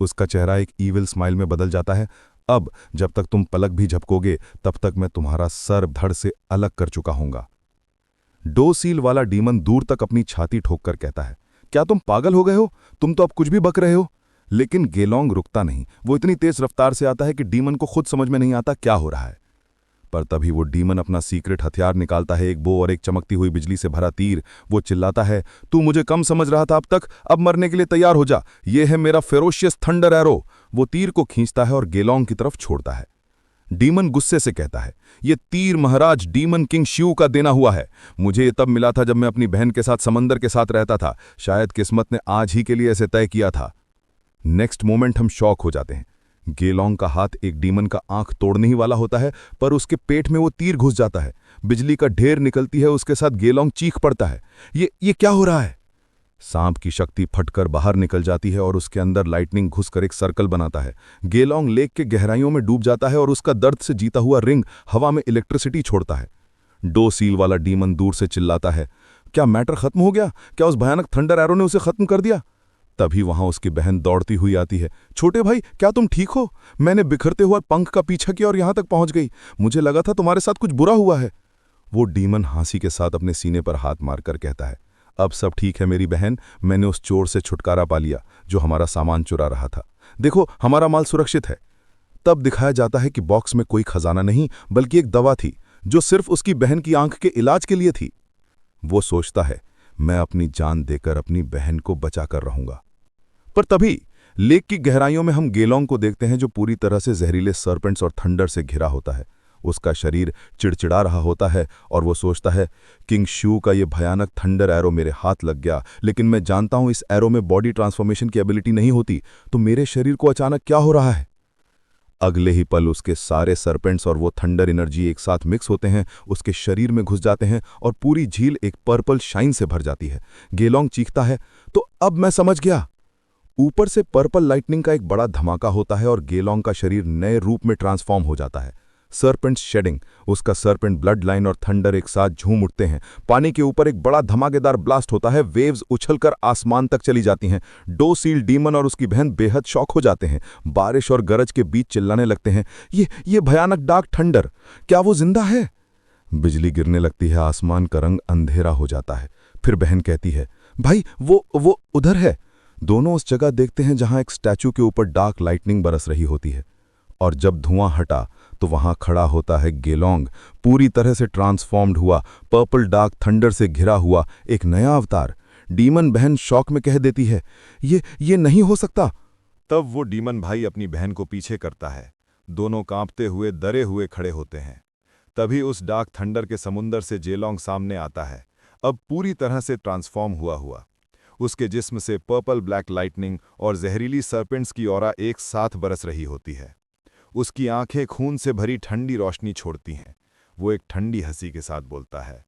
उसका चेहरा एक ईविल स्माइल में बदल जाता है। अब जब तक तुम पलक भी झपकोगे, तब तक मैं तुम्हारा सर धड़ से अलग कर चुका हूंगा। डो सील वाला डीमन दूर तक अपनी छाती ठोककर कहता है, क्या तुम पागल हो गए हो? तुम तो अब कुछ भी बक रहे हो। लेकिन गेलोंग रुकता नहीं। वो इतनी तेज रफ्तार से आता है कि डीमन को खुद समझ में नहीं आता क्या हो रहा है। पर तभी वो डीमन अपना सीक्रेट हथियार निकालता है, एक बो और एक चमकती हुई बिजली से भरा तीर। वो चिल्लाता है, तू मुझे कम समझ रहा था अब तक, अब मरने के लिए तैयार हो जा। ये है मेरा फेरोशियस थंडर एरो। वो तीर को खींचता है और गेलोंग की तरफ छोड़ता है। डीमन गुस्से से कहता है, ये तीर महाराज डीमन किंग शिव का देना हुआ है। मुझे ये तब मिला था जब मैं अपनी बहन के साथ समंदर के साथ रहता था। शायद किस्मत ने आज ही के लिए ऐसे तय किया था। नेक्स्ट मोमेंट हम शॉक हो जाते हैं। गेलोंग का हाथ एक डीमन का आंख तोड़ने ही वाला होता है, पर उसके पेट में वो तीर घुस जाता है। बिजली का ढेर निकलती है, उसके साथ गेलोंग चीख पड़ता है, ये क्या हो रहा है? सांप की शक्ति फटकर बाहर निकल जाती है और उसके अंदर लाइटनिंग घुसकर एक सर्कल बनाता है। गेलोंग लेक के गहराइयों में डूब जाता है और उसका दर्द से जीता हुआ रिंग हवा में इलेक्ट्रिसिटी छोड़ता है। डो सील वाला डीमन दूर से चिल्लाता है, क्या मैटर खत्म हो गया? क्या उस भयानक थंडर एरो ने उसे खत्म कर दिया? तभी वहां उसकी बहन दौड़ती हुई आती है। छोटे भाई, क्या तुम ठीक हो? मैंने बिखरते हुआ पंख का पीछा किया और यहां तक पहुंच गई। मुझे लगा था तुम्हारे साथ कुछ बुरा हुआ है। वो डीमन हंसी के साथ अपने सीने पर हाथ मारकर कहता है, अब सब ठीक है मेरी बहन। मैंने उस चोर से छुटकारा पा लिया जो हमारा सामान चुरा रहा था। देखो, हमारा माल सुरक्षित है। तब दिखाया जाता है कि बॉक्स में कोई खजाना नहीं, बल्कि एक दवा थी जो सिर्फ उसकी बहन की आंख के इलाज के लिए थी। वो सोचता है, मैं अपनी जान देकर अपनी बहन को बचा कर रहूंगा। पर तभी लेक की गहराइयों में हम गेलोंग को देखते हैं, जो पूरी तरह से जहरीले सर्पेंट्स और थंडर से घिरा होता है। उसका शरीर चिड़चिड़ा रहा होता है और वो सोचता है, किंग शू का ये भयानक थंडर एरो मेरे हाथ लग गया, लेकिन मैं जानता हूं इस एरो में बॉडी ट्रांसफॉर्मेशन की एबिलिटी नहीं होती, तो मेरे शरीर को अचानक क्या हो रहा है? अगले ही पल उसके सारे सरपेंट्स और वो थंडर एनर्जी एक साथ मिक्स होते हैं, उसके शरीर में घुस जाते हैं और पूरी झील एक पर्पल शाइन से भर जाती है। गेलोंग चीखता है, तो अब मैं समझ गया। ऊपर से पर्पल लाइटनिंग का एक बड़ा धमाका होता है और गेलोंग का शरीर नए रूप में ट्रांसफॉर्म हो जाता है। सरपेंट शेडिंग, उसका सरपेंट ब्लड लाइन और थंडर एक साथ झूम उठते हैं। पानी के ऊपर एक बड़ा धमाकेदार ब्लास्ट होता है, वेव्स उछलकर आसमान तक चली जाती हैं। डो सील डीमन और उसकी बहन बेहद शॉक हो जाते हैं। बारिश और गरज के बीच चिल्लाने लगते हैं, ये भयानक डार्क थंडर, क्या वो जिंदा है? बिजली गिरने लगती है, आसमान का रंग अंधेरा हो जाता है। फिर बहन कहती है, भाई वो उधर है। दोनों उस जगह देखते हैं जहां एक स्टैचू के ऊपर डार्क लाइटनिंग बरस रही होती है, और जब धुआं हटा तो वहां खड़ा होता है गेलोंग, पूरी तरह से ट्रांसफॉर्म्ड हुआ, पर्पल डार्क थंडर से घिरा हुआ एक नया अवतार। डीमन बहन शॉक में कह देती है, ये नहीं हो सकता। तब वो डीमन भाई अपनी बहन को पीछे करता है। दोनों कांपते हुए डरे हुए खड़े होते हैं। तभी उस डार्क थंडर के समुंदर से गेलोंग सामने आता है, अब पूरी तरह से ट्रांसफॉर्म हुआ। उसके जिस्म से पर्पल ब्लैक लाइटनिंग और जहरीली सर्पेंट्स की ऑरा एक साथ बरस रही होती है। उसकी आंखें खून से भरी ठंडी रोशनी छोड़ती हैं। वो एक ठंडी हंसी के साथ बोलता है,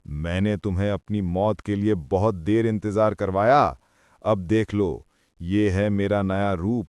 मैंने तुम्हें अपनी मौत के लिए बहुत देर इंतजार करवाया। अब देख लो, ये है मेरा नया रूप,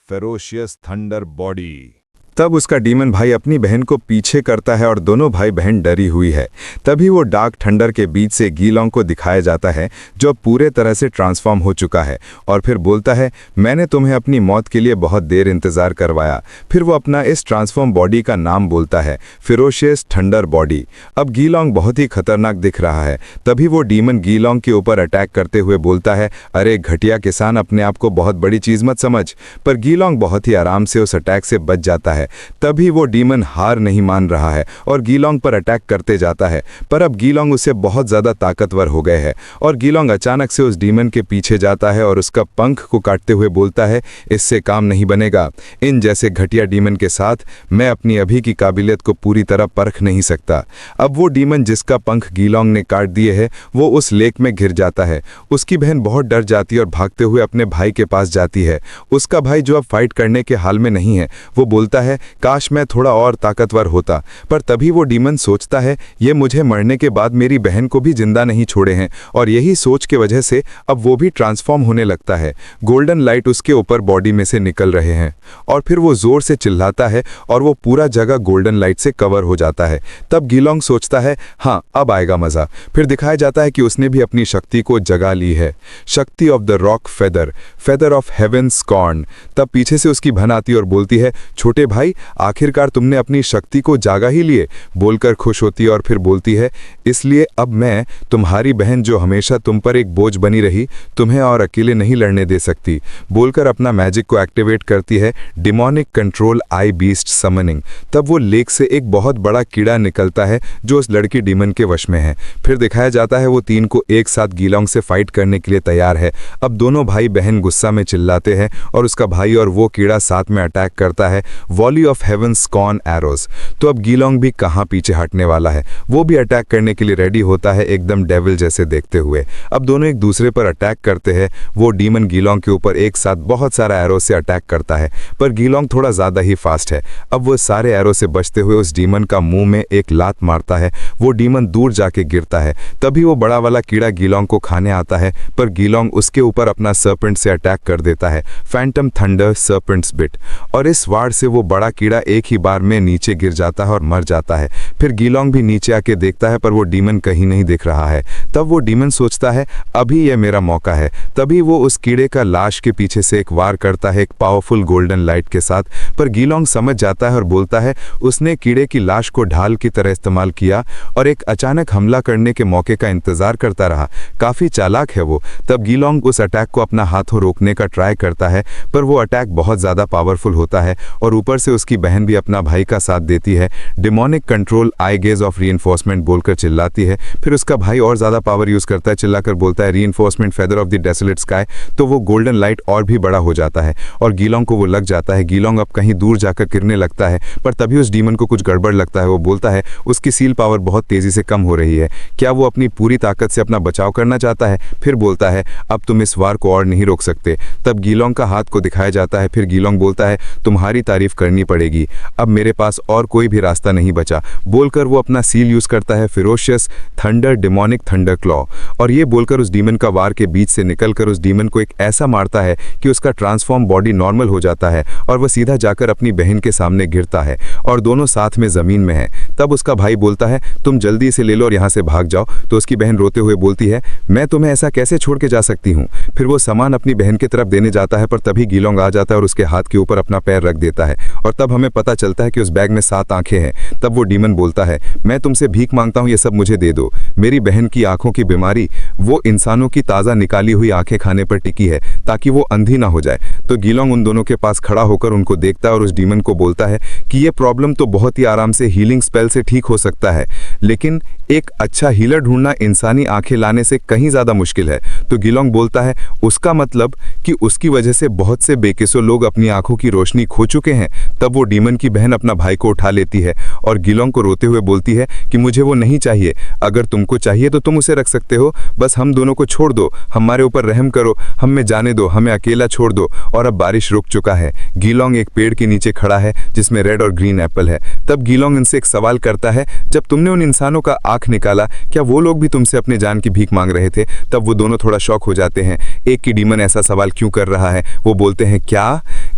फेरोशियस थंडर बॉडी। तब उसका डीमन भाई अपनी बहन को पीछे करता है और दोनों भाई बहन डरी हुई है। तभी वो डार्क थंडर के बीच से गीलोंग को दिखाया जाता है, जो पूरे तरह से ट्रांसफॉर्म हो चुका है, और फिर बोलता है, मैंने तुम्हें अपनी मौत के लिए बहुत देर इंतजार करवाया। फिर वो अपना इस ट्रांसफॉर्म बॉडी का नाम बोलता है, फेरोशियस थंडर बॉडी। अब गीलोंग बहुत ही खतरनाक दिख रहा है। तभी वो डीमन गीलोंग के ऊपर अटैक करते हुए बोलता है, अरे घटिया किसान, अपने आप को बहुत बड़ी चीज मत समझ। पर गीलोंग बहुत ही आराम से उस अटैक से बच जाता है। तभी वो डीमन हार नहीं मान रहा है और गीलोंग पर अटैक करते जाता है, पर अब गीलोंग उससे बहुत ज्यादा ताकतवर हो गए हैं और गीलोंग अचानक से उस डीमन के पीछे जाता है और उसका पंख को काटते हुए बोलता है, इससे काम नहीं बनेगा। इन जैसे घटिया डीमन के साथ मैं अपनी अभी की काबिलियत को पूरी तरह परख नहीं सकता। अब वो डीमन जिसका पंख गीलोंग ने काट दिए है वो उस लेक में गिर जाता है। उसकी बहन बहुत डर जाती है और भागते हुए अपने भाई के पास जाती है। उसका भाई जो अब फाइट करने के हाल में नहीं है, वो बोलता है, काश मैं थोड़ा और ताकतवर होता। पर तभी वो डीमन सोचता है, ये मुझे मरने के बाद मेरी बहन को भी जिंदा नहीं छोड़े हैं, और यही सोच के वजह से अब वो भी ट्रांसफॉर्म होने लगता है। गोल्डन लाइट उसके ऊपर बॉडी में से निकल रहे हैं और फिर वो जोर से चिल्लाता है और वो पूरा जगह गोल्डन लाइट से कवर हो जाता है। तब गीलोंग सोचता है, हाँ अब आएगा मजा। फिर दिखाया जाता है कि उसने भी अपनी शक्ति को जगा ली है, शक्ति of the rock feather, feather of heaven's corn. तब पीछे से उसकी बहन आती और बोलती है, छोटे भाई आखिरकार तुमने अपनी शक्ति को जागा ही लिए, बोलकर खुश होती है और फिर बोलती है, इसलिए अब मैं तुम्हारी बहन जो हमेशा तुम पर एक बोझ बनी रही, तुम्हें और अकेले नहीं लड़ने दे सकती, बोलकर अपना मैजिक को एक्टिवेट करती है, demonic control I beast summoning. तब वो लेक से एक बहुत बड़ा कीड़ा निकलता है जो उस लड़की डीमन के वश में है। फिर दिखाया जाता है वो तीन को एक साथ गीलोंग से फाइट करने के लिए तैयार है। अब दोनों भाई बहन गुस्सा में चिल्लाते हैं और उसका भाई और वो कीड़ा साथ में अटैक करता है, volley of heaven's corn arrows. तो अब गीलोंग भी कहाँ पीछे हटने वाला है, वो भी अटैक करने के लिए रेडी होता है, एकदम डेविल जैसे देखते हुए। अब दोनों एक दूसरे पर अटैक करते हैं। वो डीमन गीलोंग के ऊपर एक साथ बहुत सारा एरो से अटैक करता है, पर गीलोंग थोड़ा ज्यादा ही फास्ट है। अब वो सारे एरो से बचते हुए उस डीमन का मुंह में एक लात मारता है, वो डीमन दूर जाके गिरता है। तभी वो बड़ा वाला कीड़ा गीलोंग को खाने आता है, पर गीलोंग उसके ऊपर अपना सर्पेंट से अटैक कर देता है, फैंटम थंडर सर्पेंट्स बिट, और इस वार से वो बड़ा कीड़ा एक ही बार में नीचे गिर जाता है और मर जाता है। फिर गीलोंग भी नीचे आके देखता है, पर वो डीमन कहीं नहीं दिख रहा है। तब वो डीमन सोचता है, अभी यह मेरा मौका है। तभी वो उस कीड़े का लाश के पीछे से एक वार करता है, एक पावरफुल गोल्डन लाइट के साथ। पर गीलोंग समझ जाता है और बोलता है, उसने कीड़े की लाश को ढाल की तरह इस्तेमाल किया और एक अचानक हमला करने के मौके का इंतजार करता रहा। काफी चालाक है वो। तब गीलोंग उस अटैक को अपना हाथों रोकने का ट्राई करता है, पर वो अटैक बहुत ज्यादा पावरफुल होता है और ऊपर से उसकी बहन भी अपना भाई का साथ देती है। Demonic control I gauge of reinforcement बोलकर चिल्लाती है। फिर उसका भाई और ज्यादा पावर यूज करता है, चिल्लाकर बोलता है, reinforcement feather of the desolate sky. तो वो गोल्डन लाइट और भी बड़ा हो जाता है और गीलोंग को वो लग जाता है। गीलोंग अब कहीं दूर जाकर गिरने लगता है, पर तभी उस डीमन को कुछ गड़बड़ लगता है। वो बोलता है उसकी सील पावर बहुत तेजी से कम हो रही है, क्या वो अपनी पूरी ताकत से अपना बचाव करना चाहता है। फिर बोलता है, अब तुम इस वार को और नहीं रोक सकते। तब गीलोंग का हाथ को दिखाया जाता है। फिर गीलोंग बोलता है, तुम्हारी तारीफ करनी पड़ेगी, अब मेरे पास और कोई भी रास्ता नहीं बचा, बोलकर वो अपना सील यूज करता है, ferocious thunder demonic thunder claw, और ये बोलकर उस डीमन का वार के बीच से निकलकर उस डीमन को एक ऐसा मारता है कि उसका ट्रांसफॉर्म बॉडी नॉर्मल हो जाता है और वह सीधा जाकर अपनी बहन के सामने गिरता है और दोनों साथ में जमीन में हैं। तब उसका भाई बोलता है, तुम जल्दी इसे ले लो और यहाँ से भाग जाओ। तो उसकी बहन रोते हुए बोलती है, मैं तुम्हें ऐसा कैसे छोड़ के जा सकती हूँ। फिर वो सामान अपनी बहन की तरफ देने जाता है, पर तभी गीलोंग आ जाता है और उसके हाथ के ऊपर अपना पैर रख देता है और तब हमें पता चलता है कि उस बैग में 7 आंखें हैं। तब वो डीमन बोलता है, मैं तुमसे भीख मांगता हूँ, ये सब मुझे दे दो। मेरी बहन की आंखों की बीमारी वो इंसानों की ताज़ा निकाली हुई आंखें खाने पर टिकी है, ताकि वो अंधी ना हो जाए। तो गीलोंग उन दोनों के पास खड़ा होकर उनको देखता है और उस डीमन को बोलता है कि ये प्रॉब्लम तो बहुत ही आराम से हीलिंग स्पेल से ठीक हो सकता है, लेकिन एक अच्छा हीलर ढूंढना इंसानी आंखें लाने से कहीं ज़्यादा मुश्किल है। तो गीलोंग बोलता है, उसका मतलब कि उसकी वजह से बहुत से बेकिसो लोग अपनी आंखों की रोशनी खो चुके हैं। तब वो डीमन की बहन अपना भाई को उठा लेती है और गीलोंग को रोते हुए बोलती है कि मुझे वो नहीं चाहिए। चाहिए। अगर तुमको चाहिए तो तुम उसे रख सकते हो, बस हम दोनों को छोड़ दो, हमारे ऊपर रहम करो, हमें जाने दो, हमें अकेला छोड़ दो। और अब बारिश रुक चुका है। गीलोंग एक पेड़ के नीचे खड़ा है जिसमें रेड और ग्रीन एप्पल है। तब गीलोंग इनसे एक सवाल करता है, जब तुमने उन इंसानों का आंख निकाला, क्या वो लोग भी तुमसे अपने जान की भीख मांग रहे थे? तब वो दोनों थोड़ा शॉक हो जाते हैं। एक की डीमन ऐसा सवाल क्यों कर रहा है? वो बोलते हैं क्या?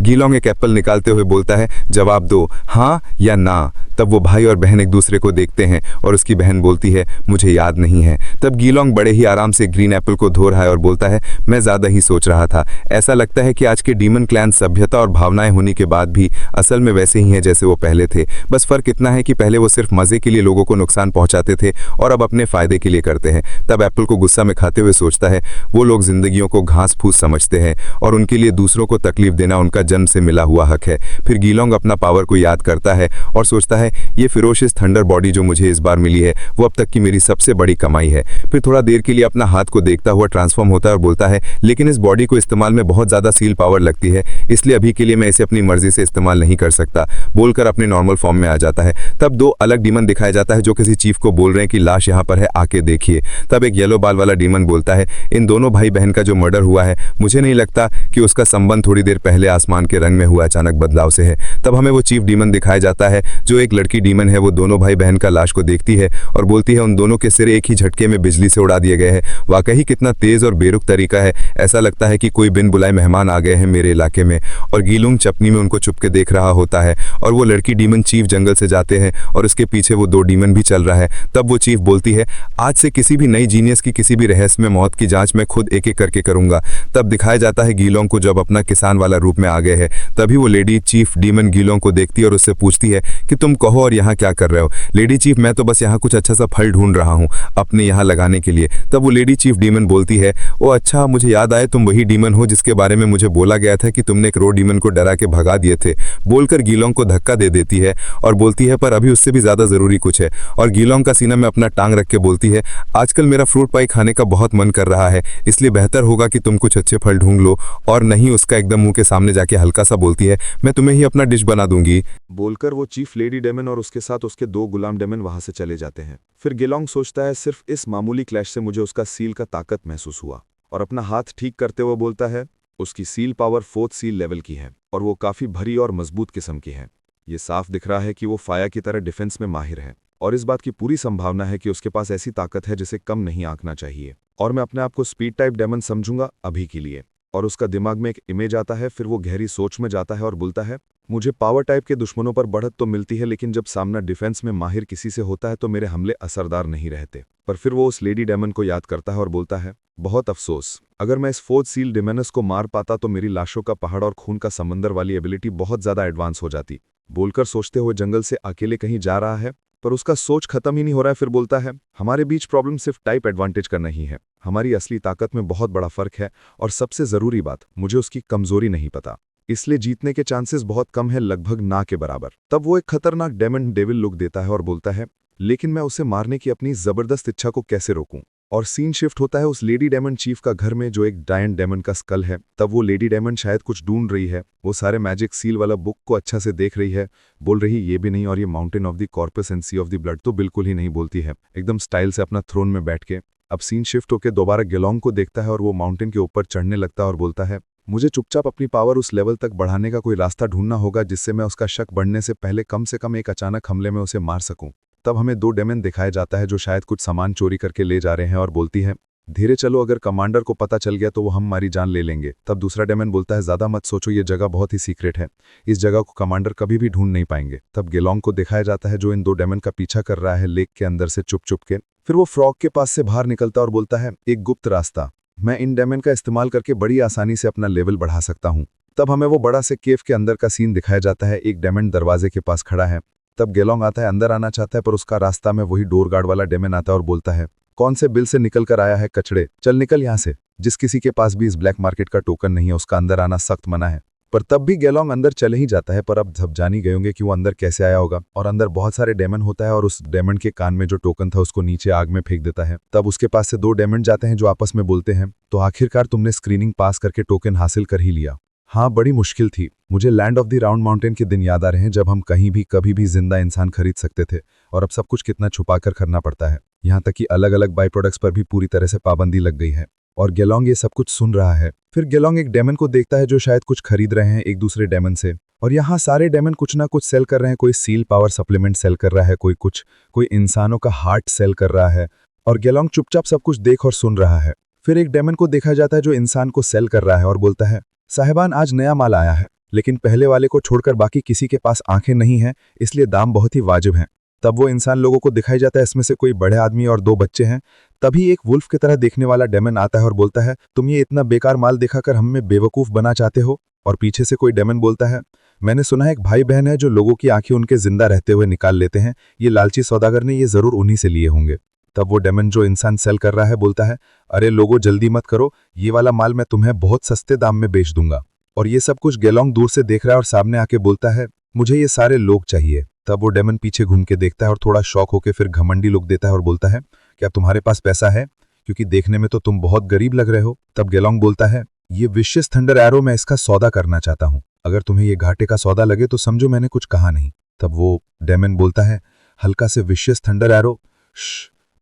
गीलोंग एक एप्पल निकालते हुए बोलता है, जवाब दो, हाँ या ना। तब वो भाई और बहन एक दूसरे को देखते हैं और उसकी बहन बोलती है, मुझे याद नहीं है। तब गीलोंग बड़े ही आराम से ग्रीन एप्पल को धो रहा है और बोलता है, मैं ज़्यादा ही सोच रहा था। ऐसा लगता है कि आज के डीमन क्लैन सभ्यता और भावनाएं होने के बाद भी असल में वैसे ही हैं जैसे वो पहले थे। बस फ़र्क इतना है कि पहले वो सिर्फ मज़े के लिए लोगों को नुकसान पहुंचाते थे और अब अपने फ़ायदे के लिए करते हैं। तब एप्पल को गुस्सा में खाते हुए सोचता है, वो लोग जिंदगियों को घास फूस समझते हैं और उनके लिए दूसरों को तकलीफ देना उनका जन्म से मिला हुआ हक है। फिर गीलोंग अपना पावर को याद करता है और सोचता है, ये फिरोशियस थंडर बॉडी जो मुझे इस बार मिली है वो अब तक की मेरी सबसे बड़ी कमाई है। फिर थोड़ा देर के लिए अपना हाथ को देखता हुआ ट्रांसफॉर्म होता है और बोलता है, लेकिन इस बॉडी को इस्तेमाल में बहुत ज़्यादा सील पावर लगती है, इसलिए अभी के लिए मैं इसे अपनी मर्जी से इस्तेमाल नहीं कर सकता, बोलकर अपने नॉर्मल फॉर्म में आ जाता है। तब दो अलग डीमन दिखाया जाता है जो किसी चीफ को बोल रहे हैं कि लाश यहाँ पर है, आके देखिए। तब एक येलो बाल वाला डीमन बोलता है, इन दोनों भाई बहन का जो मर्डर हुआ है, मुझे नहीं लगता कि उसका संबंध थोड़ी देर पहले आसमान के रंग में हुआ अचानक बदलाव से है। तब हमें वो चीफ डीमन दिखाया जाता है जो एक लड़की डीमन है। वो दोनों भाई बहन का लाश को देखती है और बोलती है, उन दोनों के सिर एक ही झटके में बिजली से उड़ा दिए गए हैं। वाकई कितना तेज और बेरुख तरीका है, ऐसा लगता है कि कोई बिन बुलाए मेहमान आ गए हैं मेरे इलाके में। और गीलोंग चपनी में उनको चुपके देख रहा होता है और वो लड़की डीमन चीफ जंगल से जाते हैं और उसके पीछे वो दो डीमन भी चल रहा है। तब वो चीफ बोलती है, आज से किसी भी नई जीनियस की किसी भी रहस्य में मौत की जांच मैं खुद एक एक करके करूंगा। तब दिखाया जाता है गीलोंग को जब अपना किसान वाला रूप में आ गए हैं। तभी वो लेडी चीफ डीमन गीलोंग को देखती है और उससे पूछती है कि तुम कहो और यहाँ क्या कर रहे हो? लेडी चीफ, मैं तो बस यहाँ कुछ अच्छा सा फल ढूंढ रहा हूँ अपने यहाँ लगाने के लिए। तब वो लेडी चीफ डीमन बोलती है, ओ अच्छा, मुझे याद आए, तुम वही डीमन हो जिसके बारे में मुझे बोला गया था कि तुमने एक रो डीमन को डरा के भगा दिए थे। बोलकर गीलोंग को धक्का दे देती है और बोलती है, पर अभी उससे भी ज्यादा जरूरी कुछ है। और गीलोंग का सीना में अपना टांग रख के बोलती है, आजकल मेरा फ्रूट पाई खाने का बहुत मन कर रहा है, इसलिए बेहतर होगा कि तुम कुछ अच्छे फल ढूंढ लो। और नहीं, उसका एकदम मुंह के सामने जाके हल्का सा बोलती है, मैं तुम्हें ही अपना डिश बना दूंगी। बोलकर वो चीफ लेडी डेमन और उसके साथ उसके दो गुलाम डेमन वहां से चले जाते हैं। फिर गीलोंग सोचता है, सिर्फ इस मामूली क्लैश से मुझे उसका सील का ताकत महसूस हुआ, और अपना हाथ ठीक करते हुए बोलता है, उसकी seal power 4th seal level की है और वो काफी भरी और मजबूत किस्म की है। ये साफ दिख रहा है कि वो फाया की तरह डिफेंस में माहिर है और इस बात की पूरी संभावना है कि उसके पास ऐसी ताकत है जिसे कम नहीं आंकना चाहिए। और मैं अपने आप को स्पीड टाइप डेमन समझूंगा अभी के लिए। और उसका दिमाग में एक इमेज आता है। फिर वो गहरी सोच में जाता है और बोलता है, मुझे पावर टाइप के दुश्मनों पर बढ़त तो मिलती है, लेकिन जब सामना डिफेंस में माहिर किसी से होता है तो मेरे हमले असरदार नहीं रहते। पर फिर वो उस लेडी डेमन को याद करता है और बोलता है, बहुत अफसोस, अगर मैं इस 4th सील डेमनस को मार पाता तो मेरी लाशों का पहाड़ और खून का समंदर वाली एबिलिटी बहुत ज्यादा एडवांस हो जाती। बोलकर सोचते हुए जंगल से अकेले कहीं जा रहा है, पर उसका सोच खत्म ही नहीं हो रहा है। फिर बोलता है, हमारे बीच प्रॉब्लम सिर्फ टाइप एडवांटेज का नहीं है, हमारी असली ताकत में बहुत बड़ा फर्क है। और सबसे जरूरी बात, मुझे उसकी कमजोरी नहीं पता, इसलिए जीतने के चांसेस बहुत कम है, लगभग ना के बराबर। तब वो एक खतरनाक डेमन डेविल लुक देता है और बोलता है, लेकिन मैं उसे मारने की अपनी जबरदस्त इच्छा को कैसे रोकूं। और सीन शिफ्ट होता है उस लेडी डेमन चीफ का घर में जो एक डायन डेमन का स्कल है। तब वो लेडी डेमन शायद कुछ ढूंढ रही है, वो सारे मैजिक सील वाला बुक को अच्छा से देख रही है, बोल रही ये भी नहीं और ये mountain of the corpse and sea of the blood तो बिल्कुल ही नहीं बोलती है, एकदम स्टाइल से अपना थ्रोन में बैठ के। अब सीन शिफ्ट होकर दोबारा गीलोंग को देखता है और वो माउंटेन के ऊपर चढ़ने लगता है और बोलता है, मुझे चुपचाप अपनी पावर उस लेवल तक बढ़ाने का कोई रास्ता ढूंढना होगा जिससे मैं उसका शक बढ़ने से पहले कम से कम एक अचानक हमले में उसे मार सकूं। तब हमें 2 डेमन दिखाया जाता है जो शायद कुछ सामान चोरी करके ले जा रहे हैं और बोलती है, धीरे चलो, अगर कमांडर को पता चल गया तो वो हमारी जान ले लेंगे। तब दूसरा डेमन बोलता है, ज्यादा मत सोचो, ये जगह बहुत ही सीक्रेट है, इस जगह को कमांडर कभी भी ढूंढ नहीं पाएंगे। तब गीलोंग को दिखाया जाता है जो इन 2 डेमन का पीछा कर रहा है लेक के अंदर से चुप चुप के। फिर वो फ्रॉग के पास से बाहर निकलता और बोलता है, एक गुप्त रास्ता, मैं इन डेमन का इस्तेमाल करके बड़ी आसानी से अपना लेवल बढ़ा सकता हूँ। तब हमें वो बड़ा से केव के अंदर का सीन दिखाया जाता है, एक डेमन दरवाजे के पास खड़ा है। तब गीलोंग आता है, अंदर आना चाहता है, पर उसका रास्ता में वही डोर गार्ड वाला डेमन आता है और बोलता है, कौन से बिल से निकल कर आया है कचड़े, चल निकल यहाँ से। जिस किसी के पास भी इस ब्लैक मार्केट का टोकन नहीं है उसका अंदर आना सख्त मना है। पर तब भी गीलोंग अंदर चले ही जाता है, पर अब सब जान ही गए होंगे कि वो अंदर कैसे आया होगा। और अंदर बहुत सारे डेमन होता है और उस डेमन के कान में जो टोकन था उसको नीचे आग में फेंक देता है। तब उसके पास से 2 डेमन जाते हैं जो आपस में बोलते हैं, तो आखिरकार तुमने स्क्रीनिंग पास करके टोकन हासिल कर ही लिया। हाँ, बड़ी मुश्किल थी। मुझे land of the round mountain के दिन याद आ रहे हैं जब हम कहीं भी कभी भी जिंदा इंसान खरीद सकते थे और अब सब कुछ कितना छुपा कर करना पड़ता है। यहाँ तक कि अलग अलग बाई प्रोडक्ट्स पर भी पूरी तरह से पाबंदी लग गई है। और गेलोंग ये सब कुछ सुन रहा है। फिर गेलोंग एक डेमन को देखता है जो शायद कुछ खरीद रहे हैं एक दूसरे डेमन से। और यहाँ सारे डेमन कुछ ना कुछ सेल कर रहे हैं। कोई सील पावर सप्लीमेंट सेल कर रहा है, कोई इंसानों का हार्ट सेल कर रहा है। और गेलोंग चुपचाप सब कुछ देख और सुन रहा है। फिर एक डेमन को देखा जाता है जो इंसान को सेल कर रहा है और बोलता है, साहिबान आज नया माल आया है, लेकिन पहले वाले को छोड़कर बाकी किसी के पास आंखें नहीं हैं, इसलिए दाम बहुत ही वाजिब हैं। तब वो इंसान लोगों को दिखाई जाता है, इसमें से कोई बड़े आदमी और 2 बच्चे हैं। तभी एक वुल्फ की तरह देखने वाला डेमन आता है और बोलता है, तुम ये इतना बेकार माल दिखाकर हमें बेवकूफ बना चाहते हो। और पीछे से कोई डेमन बोलता है, मैंने सुना है एक भाई बहन है जो लोगों की आंखें उनके जिंदा रहते हुए निकाल लेते हैं, ये लालची सौदागर ने ये जरूर उन्हीं से लिए होंगे। तब वो डेमन जो इंसान सेल कर रहा है बोलता है, अरे लोगों जल्दी मत करो, ये वाला माल मैं तुम्हें बहुत सस्ते दाम में बेच दूंगा। और ये सब कुछ गेलोंग दूर से देख रहा है और सामने आके बोलता है, मुझे ये सारे लोग चाहिए। तब वो डेमन पीछे घूम के देखता है और थोड़ा शौक होकर फिर घमंडी लुक देता है और बोलता है, क्या तुम्हारे पास पैसा है? क्योंकि देखने में तो तुम बहुत गरीब लग रहे हो। तब गेलोंग बोलता है, ये विशियस थंडर एरो मैं इसका सौदा करना चाहता हूँ, अगर तुम्हें ये घाटे का सौदा लगे तो समझो मैंने कुछ कहा नहीं। तब वो डेमन बोलता है, हल्का से विशियस थंडर एरो,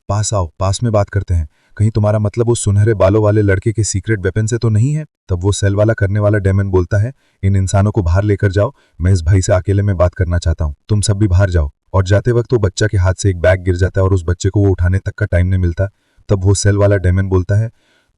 पास आओ, पास में बात करते हैं, कहीं तुम्हारा मतलब वो सुनहरे बालों वाले लड़के के सीक्रेट वेपन से तो नहीं है? तब वो सेल वाला करने वाला डेमन बोलता है, इन इंसानों को बाहर लेकर जाओ, मैं इस भाई से अकेले में बात करना चाहता हूँ, तुम सब भी बाहर जाओ। और जाते वक्त वो बच्चा के हाथ से एक बैग गिर जाता है और उस बच्चे को वो उठाने तक का टाइम नहीं मिलता। तब वो सेल वाला डेमन बोलता है,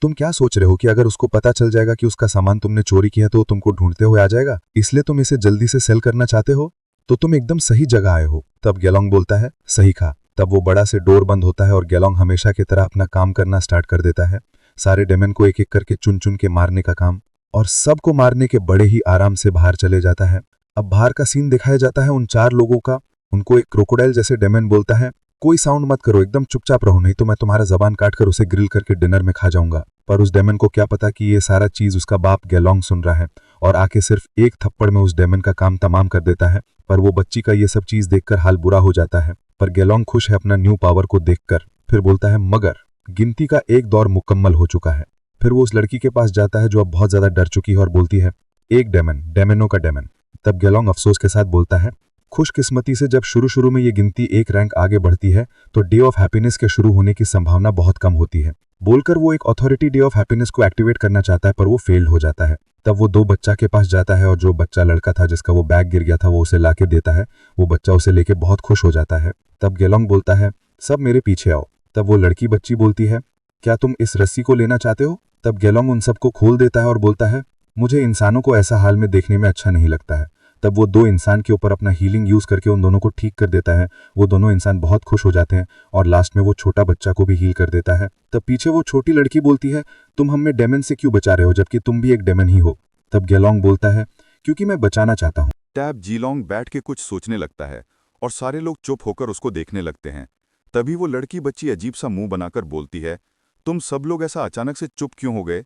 तुम क्या सोच रहे हो कि अगर उसको पता चल जाएगा कि उसका सामान तुमने चोरी किया तो वो तुमको ढूंढते हुए आ जाएगा, इसलिए तुम इसे जल्दी से सेल करना चाहते हो? तो तुम एकदम सही जगह आए हो। तब गेलोंग बोलता है, सही कहा। तब वो बड़ा से डोर बंद होता है और गेलोंग हमेशा की तरह अपना काम करना स्टार्ट कर देता है, सारे डेमन को एक एक करके चुन चुन के मारने का काम। और सबको मारने के बड़े ही आराम से बाहर चले जाता है। अब बाहर का सीन दिखाया जाता है उन 4 लोगों का। उनको एक क्रोकोडाइल जैसे डेमन बोलता है, कोई साउंड मत करो, एकदम चुपचाप रहो, नहीं तो मैं तुम्हारा जबान काटकर उसे ग्रिल करके डिनर में खा जाऊंगा। पर उस डेमन को क्या पता कि ये सारा चीज उसका बाप गेलोंग सुन रहा है और आके सिर्फ एक थप्पड़ में उस डेमन का काम तमाम कर देता है। पर वो बच्ची का ये सब चीज देखकर हाल बुरा हो जाता है। पर गेलोंग खुश है अपना न्यू पावर को देखकर। फिर बोलता है, मगर गिनती का एक दौर मुकम्मल हो चुका है। फिर वो उस लड़की के पास जाता है जो अब बहुत ज्यादा डर चुकी है और बोलती है, एक डेमन, डेमनों का डेमन। तब गेलोंग अफसोस के साथ बोलता है, खुशकिस्मती से जब शुरू में ये गिनती एक रैंक आगे बढ़ती है तो डे ऑफ हैप्पीनेस के शुरू होने की संभावना बहुत कम होती है। बोलकर वो एक अथॉरिटी डे ऑफ हैप्पीनेस को एक्टिवेट करना चाहता है पर वो फेल्ड हो जाता है। तब वो 2 बच्चा के पास जाता है और जो बच्चा लड़का था जिसका वो बैग गिर गया था वो उसे लाके देता है। वो बच्चा उसे लेके बहुत खुश हो जाता है। तब गेलोंग बोलता है, सब मेरे पीछे आओ। तब वो लड़की बच्ची बोलती है, क्या तुम इस रस्सी को लेना चाहते हो? तब गेलोंग उन सबको खोल देता है और बोलता है, मुझे इंसानों को ऐसा हाल में देखने में अच्छा नहीं लगता है। तब वो 2 इंसान के ऊपर अपना हीलिंग यूज करके उन दोनों को ठीक कर देता है। वो दोनों इंसान बहुत खुश हो जाते हैं और लास्ट में वो छोटा बच्चा को भी हील कर देता है। तब पीछे वो छोटी लड़की बोलती है, तुम हमें डेमन से क्यों बचा रहे हो जबकि तुम भी एक डेमन ही हो? तब गेलोंग बोलता है, क्योंकि मैं बचाना चाहता हूँ। टैब जीलोंग बैठ के कुछ सोचने लगता है और सारे लोग चुप होकर उसको देखने लगते हैं। तभी वो लड़की बच्ची अजीब सा मुंह बनाकर बोलती है, तुम सब लोग ऐसा अचानक से चुप क्यों हो गए?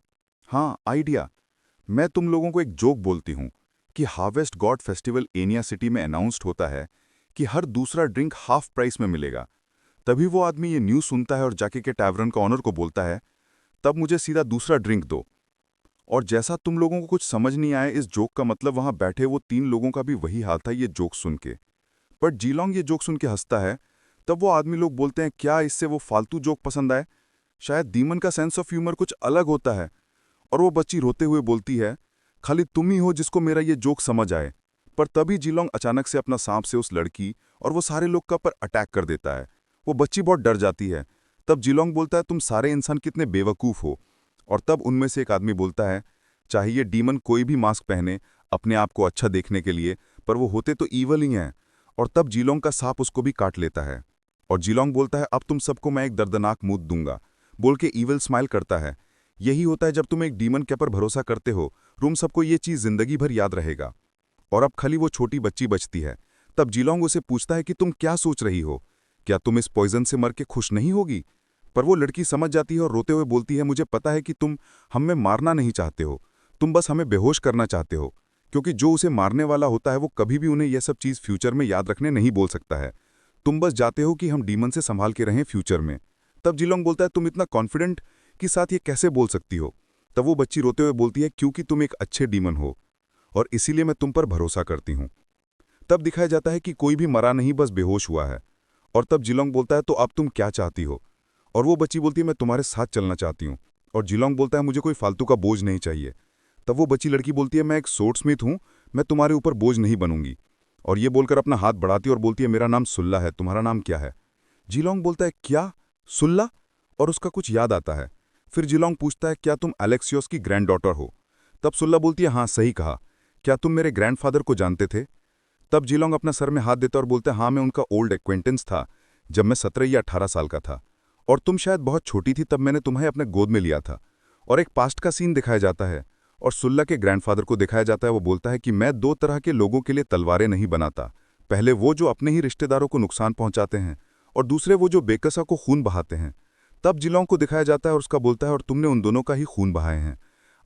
हाँ, आइडिया। मैं तुम लोगों को एक जोक बोलती हूँ कि harvest God festival anyway city में अनाउंस्ड होता है कि हर दूसरा ड्रिंक हाफ प्राइस में मिलेगा। तभी वो आदमी ये न्यूज़ सुनता है और जाके के टैवरन का ऑनर को बोलता है, तब मुझे सीधा दूसरा ड्रिंक दो। और जैसा तुम लोगों को कुछ समझ नहीं आया इस जोक का मतलब, वहां बैठे वो 3 लोगों का भी वही हाल था ये जोक सुन के। पर जीलोंग ये जोक सुन के हंसता है। तब वो आदमी लोग बोलते हैं, क्या इससे वो फालतू जोक पसंद आए? शायद डीमन का सेंस ऑफ ह्यूमर कुछ अलग होता है। और वो बच्ची रोते हुए बोलती है, खाली तुम ही हो जिसको मेरा ये जोक समझ आए। पर तभी जीलोंग अचानक से अपना सांप से उस लड़की और वो सारे लोग का पर अटैक कर देता है। वो बच्ची बहुत डर जाती है। तब जीलोंग बोलता है, तुम सारे इंसान कितने बेवकूफ़ हो। और तब उनमें से एक आदमी बोलता है, चाहे ये डीमन कोई भी मास्क पहने अपने आप को अच्छा देखने के लिए, पर वो होते तो ईवल ही हैं। और तब जीलोंग का सांप उसको भी काट लेता है। और जीलोंग बोलता है, अब तुम सबको मैं एक दर्दनाक मूत दूंगा, बोल के ईवल स्माइल करता है। यही होता है जब तुम एक डीमन के पर भरोसा करते हो, तुम सबको ये चीज़ जिंदगी भर याद रहेगा। और अब खाली वो छोटी बच्ची बचती है। तब जीलोंग उसे पूछता है कि तुम क्या सोच रही हो, क्या तुम इस पॉइजन से मर के खुश नहीं होगी? पर वो लड़की समझ जाती है और रोते हुए बोलती है, मुझे पता है कि तुम हमें मारना नहीं चाहते हो, तुम बस हमें बेहोश करना चाहते हो, क्योंकि जो उसे मारने वाला होता है वो कभी भी उन्हें यह सब चीज़ फ्यूचर में याद रखने नहीं बोल सकता है। तुम बस जाते हो कि हम डीमन से संभाल के रहें फ्यूचर में। तब जीलोंग बोलता है, तुम इतना कॉन्फिडेंट के साथ ये कैसे बोल सकती हो? तब वो बच्ची रोते हुए बोलती है, क्योंकि तुम एक अच्छे डीमन हो। और इसीलिए मैं तुम पर भरोसा करती हूँ। तब दिखाया जाता है कि कोई भी मरा नहीं, बस बेहोश हुआ है। और तब जिलोंग बोलता है तो अब तुम क्या चाहती हो? और वो बच्ची बोलती है मैं तुम्हारे साथ चलना चाहती हूँ। और जिलोंग बोलता है मुझे कोई फालतू का बोझ नहीं चाहिए। तब वो बच्ची लड़की बोलती है मैं एक सोर्ड्समिथ हूँ, मैं तुम्हारे ऊपर बोझ नहीं बनूंगी। और ये बोलकर अपना हाथ बढ़ाती है और बोलती है मेरा नाम सुल्ला है, तुम्हारा नाम क्या है? जिलोंग बोलता है क्या, सुल्ला? और उसका कुछ याद आता है। फिर जिलोंग पूछता है क्या तुम एलेक्सियोस की ग्रैंड डॉटर हो? तब सुल्ला बोलती है हाँ सही कहा, क्या तुम मेरे ग्रैंडफादर को जानते थे? तब जिलोंग अपना सर में हाथ देता और बोलता है हाँ मैं उनका ओल्ड एक्वेंटेंस था जब मैं 17 या 18 साल का था, और तुम शायद बहुत छोटी थी तब मैंने तुम्हें अपने गोद में लिया था। और एक पास्ट का सीन दिखाया जाता है और सुल्ला के ग्रैंडफादर को दिखाया जाता है। वो बोलता है कि मैं दो तरह के लोगों के लिए तलवारें नहीं बनाता, पहले वो जो अपने ही रिश्तेदारों को नुकसान पहुंचाते हैं और दूसरे वो जो बेकसा को खून बहाते हैं। तब जिलोंग को दिखाया जाता है और उसका बोलता है और तुमने उन दोनों का ही खून बहाए हैं।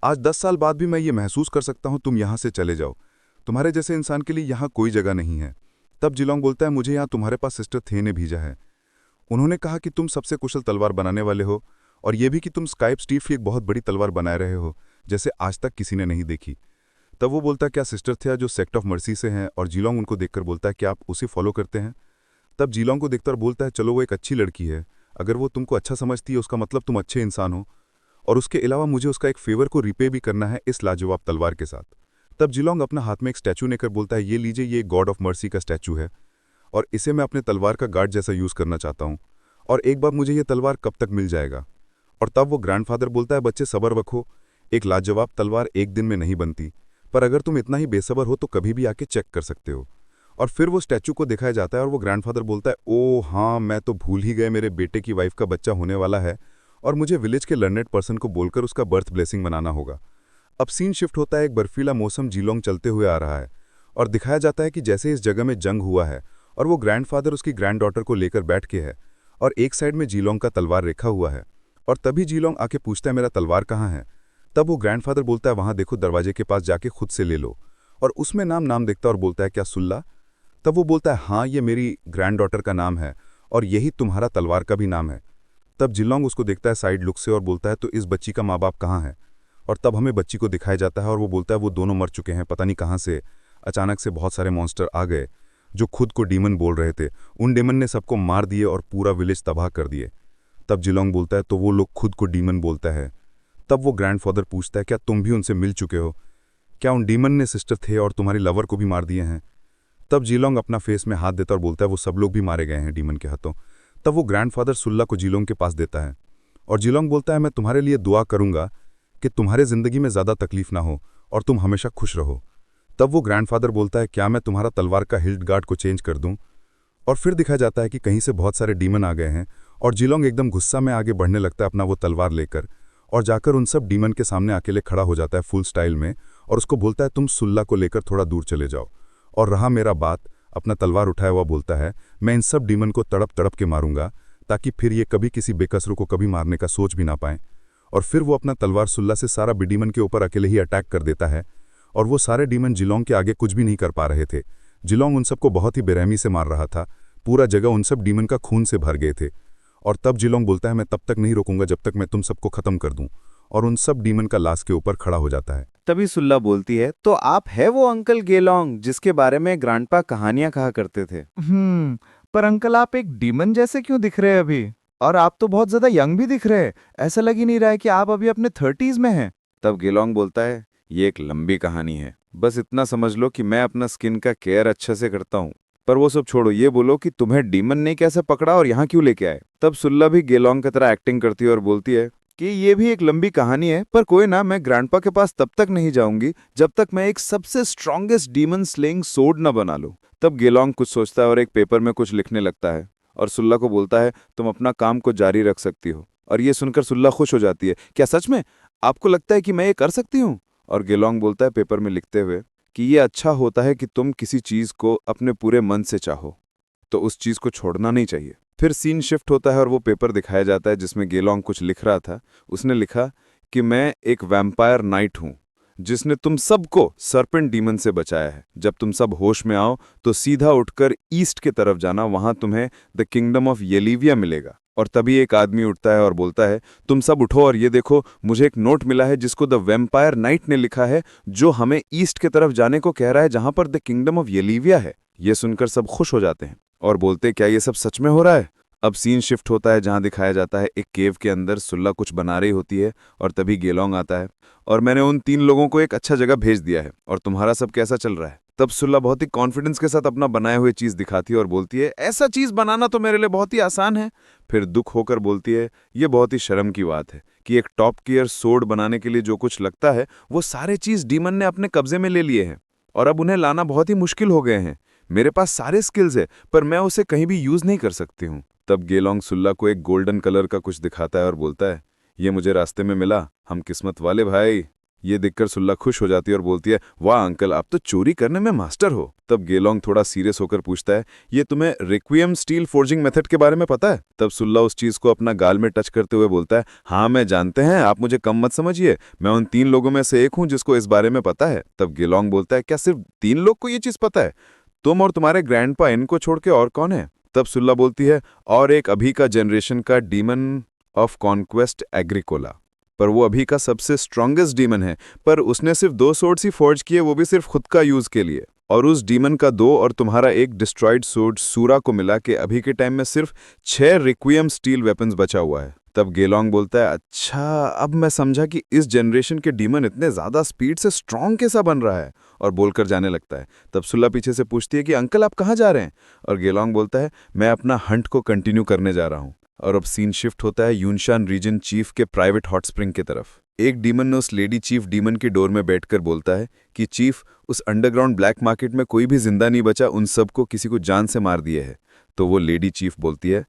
आज 10 साल बाद भी मैं ये महसूस कर सकता हूं तुम यहां से चले जाओ, तुम्हारे जैसे इंसान के लिए यहाँ कोई जगह नहीं है। तब जिलोंग बोलता है मुझे यहाँ तुम्हारे पास सिस्टर थे ने भेजा है, उन्होंने कहा कि तुम सबसे कुशल तलवार बनाने वाले हो और ये भी कि तुम स्काइप स्टीव की एक बहुत बड़ी तलवार बनाए रहे हो जैसे आज तक किसी ने नहीं देखी। तब वो बोलता है क्या सिस्टर थे जो सेक्ट ऑफ मर्सी से हैं? और जिलोंग उनको देखकर बोलता है क्या आप उसे फॉलो करते हैं? तब जिलोंग को देखकर बोलता है चलो वो एक अच्छी लड़की है, अगर वो तुमको अच्छा समझती है उसका मतलब तुम अच्छे इंसान हो, और उसके अलावा मुझे उसका एक फेवर को रिपे भी करना है इस लाजवाब तलवार के साथ। तब जिलोंग अपना हाथ में एक स्टैचू लेकर बोलता है ये लीजिए, ये गॉड ऑफ मर्सी का स्टैचू है और इसे मैं अपने तलवार का गार्ड जैसा यूज़ करना चाहता हूँ, और एक बार मुझे ये तलवार कब तक मिल जाएगा? और तब वो ग्रैंडफादर बोलता है बच्चे सब्र रखो, एक लाजवाब तलवार एक दिन में नहीं बनती, पर अगर तुम इतना ही बेसब्र हो तो कभी भी आके चेक कर सकते हो। और फिर वो स्टैचू को दिखाया जाता है और वो ग्रैंडफादर बोलता है ओ हाँ मैं तो भूल ही गए, मेरे बेटे की वाइफ का बच्चा होने वाला है और मुझे विलेज के लर्नेड पर्सन को बोलकर उसका बर्थ ब्लेसिंग मनाना होगा। अब सीन शिफ्ट होता है, एक बर्फीला मौसम जिलोंग चलते हुए आ रहा है और दिखाया जाता है कि जैसे इस जगह में जंग हुआ है और वो ग्रैंडफादर उसकी ग्रैंड डॉटर को लेकर बैठ के है और एक साइड में जिलोंग का तलवार रखा हुआ है। और तभी जिलोंग आके पूछता है मेरा तलवार कहाँ है? तब वो ग्रैंडफादर बोलता है वहाँ देखो, दरवाजे के पास जाके खुद से ले लो, और उसमें नाम देखता और बोलता है क्या सुल्ला? तब वो बोलता है हाँ ये मेरी ग्रैंड डॉटर का नाम है और यही तुम्हारा तलवार का भी नाम है। तब जिलोंग उसको देखता है साइड लुक से और बोलता है तो इस बच्ची का माँ बाप कहाँ है? और तब हमें बच्ची को दिखाया जाता है और वो बोलता है वो दोनों मर चुके हैं, पता नहीं कहाँ से अचानक से बहुत सारे मॉन्स्टर आ गए जो खुद को डीमन बोल रहे थे, उन डीमन ने सबको मार दिए और पूरा विलेज तबाह कर दिए। तब जिलोंग बोलता है तो वो लोग खुद को डीमन बोलता है। तब वो ग्रैंडफादर पूछता है क्या तुम भी उनसे मिल चुके हो? क्या उन डीमन ने सिस्टर थे और तुम्हारी लवर को भी मार दिए हैं? तब जिलोंग अपना फेस में हाथ देता और बोलता है वो सब लोग भी मारे गए हैं डीमन के हाथों। तब वो ग्रैंडफादर सुल्ला को जिलोंग के पास देता है और जिलोंग बोलता है मैं तुम्हारे लिए दुआ करूंगा कि तुम्हारे ज़िंदगी में ज़्यादा तकलीफ ना हो और तुम हमेशा खुश रहो। तब वो ग्रैंडफादर बोलता है क्या मैं तुम्हारा तलवार का हिल्ड गार्ड को चेंज कर दूं? और फिर दिखाया जाता है कि कहीं से बहुत सारे डीमन आ गए हैं और जिलोंग एकदम गुस्सा में आगे बढ़ने लगता है अपना वो तलवार लेकर और जाकर उन सब डीमन के सामने अकेले खड़ा हो जाता है फुल स्टाइल में और उसको बोलता है तुम सुल्ला को लेकर थोड़ा दूर चले जाओ। और रहा मेरा बात, अपना तलवार उठाया हुआ बोलता है मैं इन सब डीमन को तड़प तड़प के मारूंगा ताकि फिर ये कभी किसी बेकसरों को कभी मारने का सोच भी ना पाएं। और फिर वो अपना तलवार सुल्ला से सारा डीमन के ऊपर अकेले ही अटैक कर देता है और वो सारे डीमन जिलोंग के आगे कुछ भी नहीं कर पा रहे थे। जिलोंग उन सबको बहुत ही बेरहमी से मार रहा था, पूरा जगह उन सब डीमन का खून से भर गए थे। और तब जिलोंग बोलता है मैं तब तक नहीं रुकूंगा जब तक मैं तुम सबको खत्म कर दूं, और उन सब डीमन का लाश के ऊपर खड़ा हो जाता है। तभी सुल्ला बोलती है तो आप है वो अंकल गेलोंग जिसके बारे में ग्रांडपा कहानियां कहा करते थे। पर अंकल आप एक डीमन जैसे क्यों दिख रहे हैं अभी? और आप तो बहुत ज्यादा यंग भी दिख रहे हैं, ऐसा लग ही नहीं रहा है कि आप अभी अपने 30s में हैं। तब गेलोंग बोलता है ये एक लंबी कहानी है, बस इतना समझ लो कि मैं अपना स्किन का केयर अच्छे से करता हूँ। पर वो सब छोड़ो, ये बोलो कि तुम्हें डीमन ने कैसे पकड़ा और यहाँ क्यों लेके आए? तब सुल्ला भी गेलोंग की तरह एक्टिंग करती है और बोलती है कि ये भी एक लंबी कहानी है, पर कोई ना, मैं ग्रैंडपा के पास तब तक नहीं जाऊंगी जब तक मैं एक सबसे स्ट्रॉन्गेस्ट डीमन स्लेइंग सोर्ड न बना लूं। तब गेलोंग कुछ सोचता है और एक पेपर में कुछ लिखने लगता है और सुल्ला को बोलता है तुम अपना काम को जारी रख सकती हो। और ये सुनकर सुल्ला खुश हो जाती है, क्या सच में आपको लगता है कि मैं ये कर सकती हूँ? और गेलोंग बोलता है पेपर में लिखते हुए कि ये अच्छा होता है कि तुम किसी चीज को अपने पूरे मन से चाहो तो उस चीज को छोड़ना नहीं चाहिए। फिर सीन शिफ्ट होता है और वो पेपर दिखाया जाता है जिसमें गेलोंग कुछ लिख रहा था। उसने लिखा कि मैं एक वैम्पायर नाइट हूं जिसने तुम सबको सर्पेंट डीमन से बचाया है। जब तुम सब होश में आओ तो सीधा उठकर ईस्ट की तरफ जाना, वहां तुम्हें द किंगडम ऑफ येलिविया मिलेगा। और तभी एक आदमी उठता है और बोलता है, तुम सब उठो और ये देखो, मुझे एक नोट मिला है जिसको द वैम्पायर नाइट ने लिखा है, जो हमें ईस्ट की तरफ जाने को कह रहा है, जहां पर द किंगडम ऑफ येलीविया है। ये सुनकर सब खुश हो जाते हैं और बोलते, क्या ये सब सच में हो रहा है? अब सीन शिफ्ट होता है, जहां दिखाया जाता है एक केव के अंदर सुल्ला कुछ बना रही होती है और तभी गेलोंग आता है, और मैंने उन 3 लोगों को एक अच्छा जगह भेज दिया है, और तुम्हारा सब कैसा चल रहा है? तब सुल्ला बहुत ही कॉन्फिडेंस के साथ अपना बनाए हुए चीज दिखाती है और बोलती है, ऐसा चीज बनाना तो मेरे लिए बहुत ही आसान है। फिर दुख होकर बोलती है, ये बहुत ही शर्म की बात है कि एक टॉप गियर सोर्ड बनाने के लिए जो कुछ लगता है वो सारे चीज डीमन ने अपने कब्जे में ले लिए हैं, और अब उन्हें लाना बहुत ही मुश्किल हो गए हैं। मेरे पास सारे स्किल्स है, पर मैं उसे कहीं भी यूज नहीं कर सकती हूँ। तब गेलोंग सुल्ला को एक गोल्डन कलर का कुछ दिखाता है और बोलता है, ये मुझे रास्ते में मिला, हम किस्मत वाले भाई। ये देखकर सुल्ला खुश हो जाती है और बोलती है, वाह अंकल, आप तो चोरी करने में मास्टर हो। तब गेलोंग थोड़ा सीरियस होकर पूछता है, ये तुम्हें रिक्वियम स्टील फोर्जिंग मेथड के बारे में पता है? तब सुल्ला उस चीज को अपना गाल में टच करते हुए बोलता है, हाँ मैं जानते हैं, आप मुझे कम मत समझिए, मैं उन 3 लोगों में से एक हूं जिसको इस बारे में पता है। तब गेलोंग बोलता है, क्या सिर्फ 3 लोग को ये चीज पता है? तुम और तुम्हारे ग्रैंडपा, इनको छोड़ के और कौन है? तब सुल्ला बोलती है, और एक अभी का जनरेशन का डीमन ऑफ कॉन्क्वेस्ट एग्रीकोला, पर वो अभी का सबसे स्ट्रॉन्गेस्ट डीमन है, पर उसने सिर्फ 2 सोर्ड्स ही फॉर्ज किए, वो भी सिर्फ खुद का यूज के लिए, और उस डीमन का 2 और तुम्हारा एक डिस्ट्रॉयड सोर्ड सूरा को मिला के अभी के टाइम में सिर्फ 6 रिक्वियम स्टील वेपन्स बचा हुआ है। तब गेलोंग बोलता है, अच्छा अब मैं समझा कि इस जनरेशन के डीमन इतने ज्यादा स्पीड से स्ट्रांग कैसा बन रहा है, और बोलकर जाने लगता है। तब सुल्ला पीछे से पूछती है कि अंकल आप कहाँ जा रहे हैं? और गेलोंग बोलता है, मैं अपना हंट को कंटिन्यू करने जा रहा हूँ। और अब सीन शिफ्ट होता है यूनशान रीजन चीफ के प्राइवेट हॉट स्प्रिंग की तरफ। एक डीमन ने उस लेडी चीफ डीमन की डोर में बैठकर बोलता है कि चीफ, उस अंडरग्राउंड ब्लैक मार्केट में कोई भी जिंदा नहीं बचा, उन सबको किसी को जान से मार दिया है। तो वो लेडी चीफ बोलती है,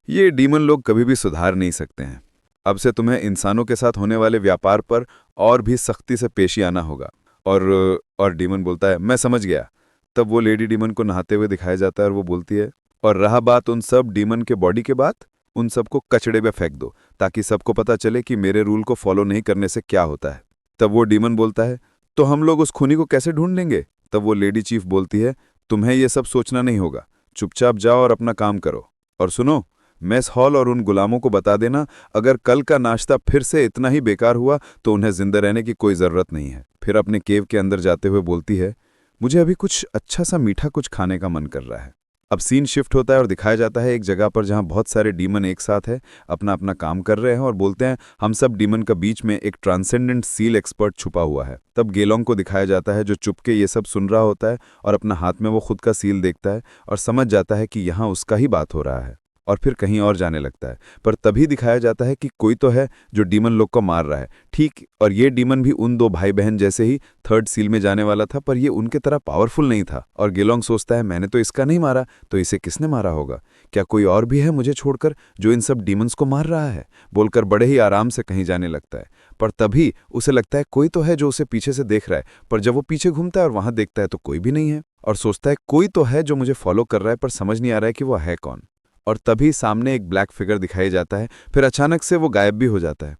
ये डीमन लोग कभी भी सुधार नहीं सकते हैं, अब से तुम्हें इंसानों के साथ होने वाले व्यापार पर और भी सख्ती से पेशी आना होगा। और डीमन बोलता है, मैं समझ गया। तब वो लेडी डीमन को नहाते हुए दिखाया जाता है और वो बोलती है, और रहा बात उन सब डीमन के बॉडी के बात, उन सबको कचड़े में फेंक दो ताकि सबको पता चले कि मेरे रूल को फॉलो नहीं करने से क्या होता है। तब वो डीमन बोलता है, तो हम लोग उस खूनी को कैसे ढूंढ लेंगे? तब वो लेडी चीफ बोलती है, तुम्हें ये सब सोचना नहीं होगा, चुपचाप जाओ और अपना काम करो। और सुनो, मेस हॉल और उन गुलामों को बता देना, अगर कल का नाश्ता फिर से इतना ही बेकार हुआ तो उन्हें जिंदा रहने की कोई जरूरत नहीं है। फिर अपने केव के अंदर जाते हुए बोलती है, मुझे अभी कुछ अच्छा सा मीठा कुछ खाने का मन कर रहा है। अब सीन शिफ्ट होता है और दिखाया जाता है एक जगह पर जहां बहुत सारे डीमन एक साथ है, अपना अपना काम कर रहे हैं, और बोलते हैं, हम सब डीमन का बीच में एक ट्रांसेंडेंट सील एक्सपर्ट छुपा हुआ है। तब गेलोंग को दिखाया जाता है जो चुपके ये सब सुन रहा होता है, और अपना हाथ में वो खुद का सील देखता है और समझ जाता है कि यहाँ उसका ही बात हो रहा है, और फिर कहीं और जाने लगता है। पर तभी दिखाया जाता है कि कोई तो है जो डीमन लोग को मार रहा है, ठीक, और ये डीमन भी उन 2 भाई बहन जैसे ही 3rd सील में जाने वाला था, पर ये उनके तरह पावरफुल नहीं था। और गेलोंग सोचता है, मैंने तो इसका नहीं मारा, तो इसे किसने मारा होगा? क्या कोई और भी है मुझे छोड़कर जो इन सब डीमंस को मार रहा है? बोलकर बड़े ही आराम से कहीं जाने लगता है। पर तभी उसे लगता है कोई तो है जो उसे पीछे से देख रहा है, पर जब वो पीछे घूमता है और वहां देखता है तो कोई भी नहीं है, और सोचता है कोई तो है जो मुझे फॉलो कर रहा है, पर समझ नहीं आ रहा है कि वो है कौन। और तभी सामने एक ब्लैक फिगर दिखाई जाता है, फिर अचानक से वो गायब भी हो जाता है,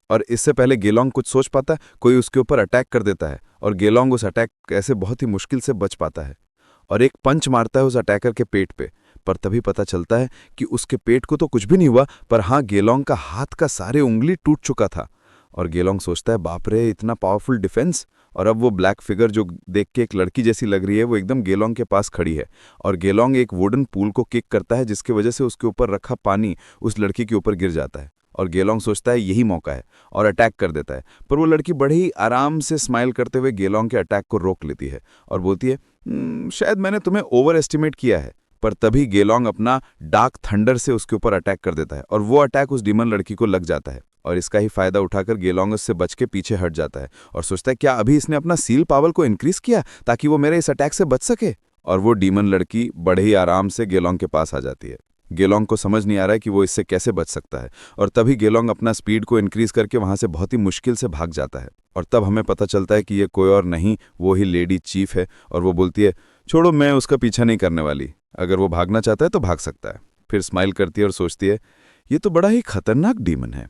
और इससे पहले गेलोंग कुछ सोच पाता है, कोई उसके ऊपर अटैक कर देता है, और गेलोंग उस अटैक ऐसे बहुत ही मुश्किल से बच पाता है और एक पंच मारता है उस अटैकर के पेट पे। पर तभी पता चलता है कि उसके पेट को तो कुछ भी नहीं हुआ, पर हाँ, गेलोंग का हाथ का सारे उंगली टूट चुका था। और गेलोंग सोचता है, बाप रे, इतना पावरफुल डिफेंस। और अब वो ब्लैक फिगर जो देख के एक लड़की जैसी लग रही है, वो एकदम गेलोंग के पास खड़ी है, और गेलोंग एक वुडन पूल को किक करता है, जिसकी वजह से उसके ऊपर रखा पानी उस लड़की के ऊपर गिर जाता है। और गेलोंग सोचता है यही मौका है और अटैक कर देता है, पर वो लड़की बड़े ही आराम से स्माइल करते हुए गेलोंग के अटैक को रोक लेती है और बोलती है, शायद मैंने तुम्हें ओवर एस्टिमेट किया है। पर तभी गेलोंग अपना डार्क थंडर से उसके ऊपर अटैक कर देता है, और वो अटैक उस डीमन लड़की को लग जाता है, और इसका ही फायदा उठाकर गेलोंग उससे बच के पीछे हट जाता है और सोचता है, क्या अभी इसने अपना सील पावर को इंक्रीज किया ताकि वो मेरे इस अटैक से बच सके? और वो डीमन लड़की बड़े ही आराम से गेलोंग के पास आ जाती है। गेलोंग को समझ नहीं आ रहा है कि वो इससे कैसे बच सकता है, और तभी गेलोंग अपना स्पीड को इंक्रीज करके वहां से बहुत ही मुश्किल से भाग जाता है। और तब हमें पता चलता है कि ये कोई और नहीं, वो ही लेडी चीफ है, और वो बोलती है, छोड़ो, मैं उसका पीछा नहीं करने वाली, अगर वो भागना चाहता है तो भाग सकता है। फिर स्माइल करती है और सोचती है, ये तो बड़ा ही खतरनाक डीमन है,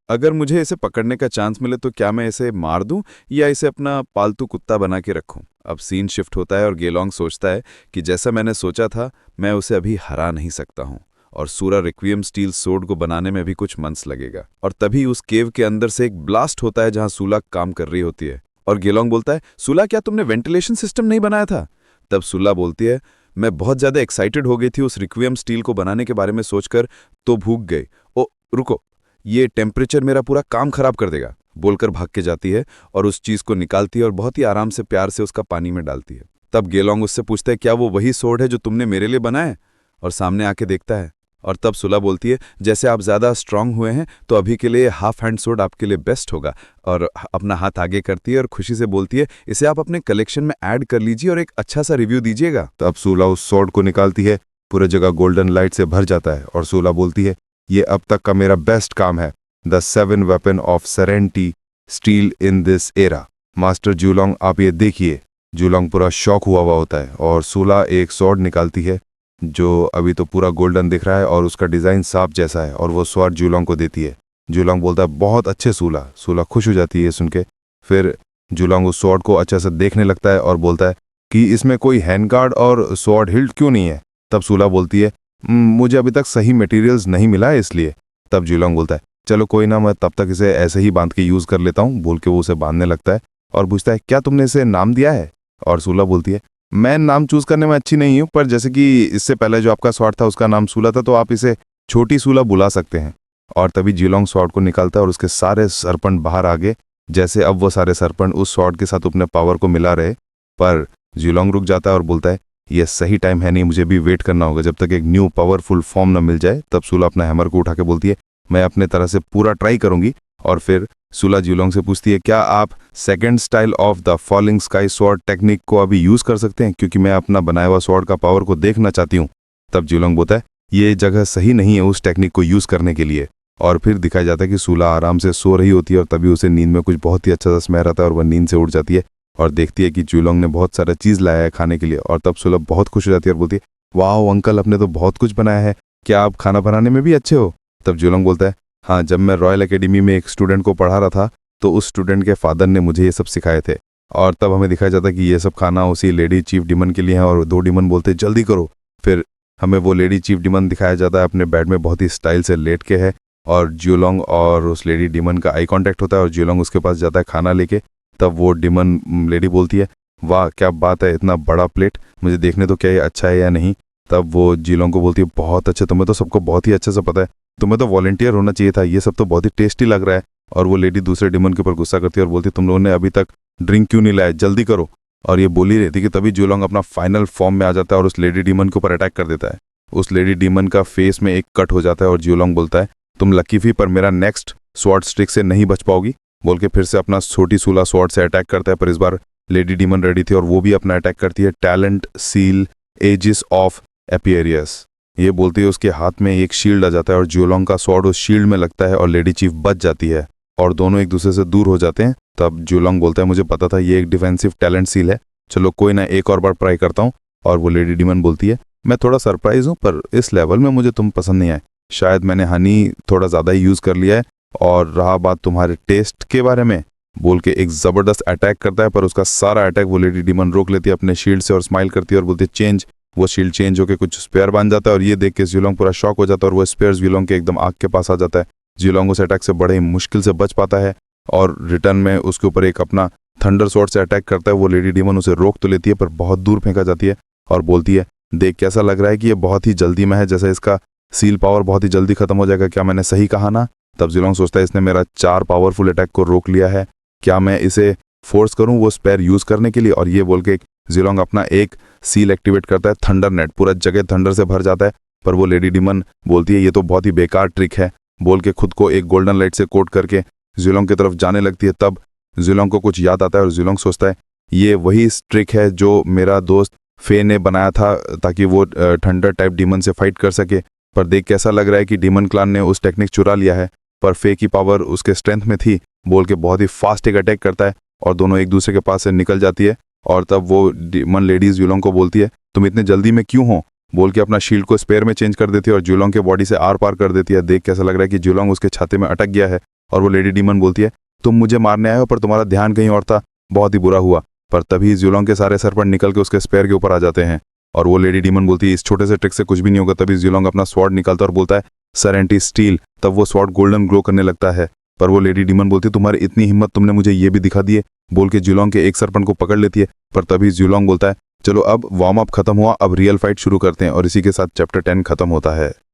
अगर मुझे इसे पकड़ने का चांस मिले तो क्या मैं इसे मार दूं या इसे अपना पालतू कुत्ता बना के रखूं? अब सीन शिफ्ट होता है और गेलोंग सोचता है कि जैसा मैंने सोचा था, मैं उसे अभी हरा नहीं सकता हूं, और सूरा रिक्वियम स्टील सोर्ड को बनाने में भी कुछ मंथ्स लगेगा। और तभी उस केव के अंदर से एक ब्लास्ट होता है जहां सूला काम कर रही होती है और गेलोंग बोलता है, सूला क्या तुमने वेंटिलेशन सिस्टम नहीं बनाया था? तब सूला बोलती है, मैं बहुत ज़्यादा एक्साइटेड हो गई थी उस रिक्वियम स्टील को बनाने के बारे में सोचकर, तो भूख गई। ओ रुको, ये टेम्परेचर मेरा पूरा काम खराब कर देगा, बोलकर भाग के जाती है और उस चीज़ को निकालती है और बहुत ही आराम से प्यार से उसका पानी में डालती है। तब गेलोंग उससे पूछता है, क्या वो वही सोर्ड है जो तुमने मेरे लिए बनाया? और सामने आके देखता है और तब सुला बोलती है, जैसे आप ज़्यादा स्ट्रांग हुए हैं तो अभी के लिए हाफ हैंड सोर्ड आपके लिए बेस्ट होगा। और अपना हाथ आगे करती है और खुशी से बोलती है, इसे आप अपने कलेक्शन में ऐड कर लीजिए और एक अच्छा सा रिव्यू दीजिएगा। तब सूला उस स्वॉर्ड को निकालती है, पूरे जगह गोल्डन लाइट से भर जाता है और सूला बोलती है, ये अब तक का मेरा बेस्ट काम है, the 7 weapon of serenity still in this era. Master Julong आप ये देखिए। जूलोंग पूरा शॉक हुआ होता है और सूला एक स्वॉर्ड निकालती है जो अभी तो पूरा गोल्डन दिख रहा है और उसका डिज़ाइन सांप जैसा है और वो स्वॉर्ड जूलोंग को देती है। जूलोंग बोलता है, बहुत अच्छे सूला। सूला खुश हो जाती है सुन के। फिर जूलोंग उस स्वॉर्ड को अच्छे से देखने लगता है और बोलता है कि इसमें कोई हैंडगार्ड और स्वॉर्ड हिल्ट क्यों नहीं है? तब सूला बोलती है, मुझे अभी तक सही मटेरियल्स नहीं मिला है इसलिए। तब जूलोंग बोलता है, चलो कोई ना, मैं तब तक इसे ऐसे ही बांध के यूज़ कर लेता हूँ, बोल के वो उसे बांधने लगता है और पूछता है, क्या तुमने इसे नाम दिया है? और सूला बोलती है, मैं नाम चूज करने में अच्छी नहीं हूँ, पर जैसे कि इससे पहले जो आपका स्वॉर्ड था उसका नाम सूला था, तो आप इसे छोटी सूला बुला सकते हैं। और तभी जूलोंग स्वॉर्ड को निकालता है और उसके सारे सरपंच बाहर आ गए, जैसे अब वो सारे सरपंच उस स्वॉर्ड के साथ अपने पावर को मिला रहे। पर जूलोंग रुक जाता है और बोलता है, ये सही टाइम है नहीं, मुझे भी वेट करना होगा जब तक एक न्यू पावरफुल फॉर्म न मिल जाए। तब सूला अपना हैमर को उठा के बोलती है, मैं अपने तरह से पूरा ट्राई करूंगी। और फिर सूला जूलोंग से पूछती है, क्या आप second style of the falling sky sword technique को अभी यूज कर सकते हैं, क्योंकि मैं अपना बनाया हुआ स्वॉर्ड का पावर को देखना चाहती हूँ। तब जूलोंग बोलता है, ये जगह सही नहीं है उस टेक्निक को यूज करने के लिए। और फिर दिखाया जाता है कि सूला आराम से सो रही होती है और तभी उसे नींद में कुछ बहुत ही अच्छा सा स्मेल आता है और वह नींद से उठ जाती है और देखती है कि जूलोंग ने बहुत सारा चीज़ लाया है खाने के लिए। और तब सूला बहुत खुश हो जाती है और बोलती है, वाह अंकल, आपने तो बहुत कुछ बनाया है, क्या आप खाना बनाने में भी अच्छे हो? तब जूलोंग बोलता है, हाँ, जब मैं रॉयल एकेडमी में एक स्टूडेंट को पढ़ा रहा था तो उस स्टूडेंट के फादर ने मुझे ये सब सिखाए थे। और तब हमें दिखाया जाता है कि ये सब खाना उसी लेडी चीफ डिमन के लिए है और 2 डिमन बोलते हैं, जल्दी करो। फिर हमें वो लेडी चीफ डिमन दिखाया जाता है, अपने बेड में बहुत ही स्टाइल से लेट के है और जूलोंग और उस लेडी डिमन का आई कांटेक्ट होता है और जूलोंग उसके पास जाता है खाना लेके। तब वो डिमन लेडी बोलती है, वाह क्या बात है, इतना बड़ा प्लेट, मुझे देखने तो क्या ये अच्छा है या नहीं। तब वो जूलोंग को बोलती है, बहुत अच्छा, तुम्हें तो सबको बहुत ही अच्छे से पता है, तुम्हें तो वॉलंटियर होना चाहिए था, ये सब तो बहुत ही टेस्टी लग रहा है। और वो लेडी दूसरे डिमन के ऊपर गुस्सा करती है और बोलती है, तुम लोगों ने अभी तक ड्रिंक क्यों नहीं लाया, जल्दी करो। और ये बोली रहती कि तभी जूलोंग अपना फाइनल फॉर्म में आ जाता है और उस लेडी डिमन के ऊपर अटैक कर देता है। उस लेडी डिमन का फेस में एक कट हो जाता है और जूलोंग बोलता है, तुम लकी थी पर मेरा नेक्स्ट स्वॉर्ड स्टिक से नहीं बच पाओगी, बोल के फिर से अपना छोटी सूला स्वॉर्ड से अटैक करता है। पर इस बार लेडी डिमन रेडी थी और वो भी अपना अटैक करती है, टैलेंट सील एजिस ऑफ एपियरियस। ये बोलते ही उसके हाथ में एक शील्ड आ जाता है और जूलोंग का स्वॉर्ड उस शील्ड में लगता है और लेडी चीफ बच जाती है और दोनों एक दूसरे से दूर हो जाते हैं। तब जूलोंग बोलता है, मुझे पता था ये एक डिफेंसिव टैलेंट सील है, चलो कोई ना, एक और बार ट्राई करता हूँ। और वो लेडी डिमन बोलती है, मैं थोड़ा सरप्राइज हूँ, पर इस लेवल में मुझे तुम पसंद नहीं आए, शायद मैंने हनी थोड़ा ज़्यादा ही यूज़ कर लिया है। और रहा बात तुम्हारे टेस्ट के बारे में, बोल के एक ज़बरदस्त अटैक करता है, पर उसका सारा अटैक वो लेडी डिमन रोक लेती है अपने शील्ड से और स्माइल करती है और बोलती है, चेंज। वो शील्ड चेंज होकर कुछ स्पेयर बन जाता है और ये देख के जूलोंग पूरा शॉक हो जाता है और वो स्पेयर जूलोंग के एकदम आँख के पास आ जाता है। जूलोंग उस अटैक से बड़े ही मुश्किल से बच पाता है और रिटर्न में उसके ऊपर एक अपना थंडर स्वॉर्ड से अटैक करता है। वो लेडी डिमन उसे रोक तो लेती है पर बहुत दूर फेंका जाती है और बोलती है, देख कैसा लग रहा है कि ये बहुत ही जल्दी में है, जैसे इसका सील पावर बहुत ही जल्दी खत्म हो जाएगा, क्या मैंने सही कहा ना? तब जूलोंग सोचता है, इसने मेरा 4 पावरफुल अटैक को रोक लिया है, क्या मैं इसे फोर्स करूं वो स्पेयर यूज करने के लिए? और ये बोल के जूलोंग अपना एक सील एक्टिवेट करता है, थंडर नेट, पूरा जगह थंडर से भर जाता है। पर वो लेडी डिमन बोलती है, ये तो बहुत ही बेकार ट्रिक है, बोल के खुद को एक गोल्डन लाइट से कोट करके जूलोंग की तरफ जाने लगती है। तब जूलोंग को कुछ याद आता है और जूलोंग सोचता है, ये वही ट्रिक है जो मेरा दोस्त फे ने बनाया था ताकि वो थंडर टाइप डिमन से फाइट कर सके। पर देख कैसा लग रहा है कि डिमन क्लान ने उस टेक्निक चुरा लिया है, पर फे की पावर उसके स्ट्रेंथ में थी, बोल के बहुत ही फास्ट एक अटैक करता है और दोनों एक दूसरे के पास से निकल जाती है। और तब वो डिमन लेडीज जूलोंग को बोलती है, तुम इतने जल्दी में क्यों हो, बोल के अपना शील्ड को स्पेयर में चेंज कर देती है और जूलोंग के बॉडी से आर पार कर देती है। देख कैसा लग रहा है कि जूलोंग उसके छाते में अटक गया है और वो लेडी डिमन बोलती है, तुम मुझे मारने आए हो पर तुम्हारा ध्यान कहीं और था, बहुत ही बुरा हुआ। पर तभी जूलोंग के सारे सरपंच निकल के उसके स्पेयर के ऊपर आ जाते हैं और वो लेडी डीमन बोलती है इस छोटे से ट्रिक से कुछ भी नहीं होगा। तभी ज्यूलोंग अपना स्वॉर्ड निकालता है और बोलता है सर एंटी स्टील। तब वो स्वॉर्ड गोल्डन ग्लो करने लगता है, पर वो लेडी डीमन बोलती है तुम्हारी इतनी हिम्मत, तुमने मुझे ये भी दिखा दी है, बोल के ज्यूलोंग के एक सरपंच को पकड़ लेती है। पर तभी ज्यूलोंग बोलता है चलो अब वार्म अप खत्म हुआ, अब रियल फाइट शुरू करते हैं। और इसी के साथ चैप्टर 10 खत्म होता है।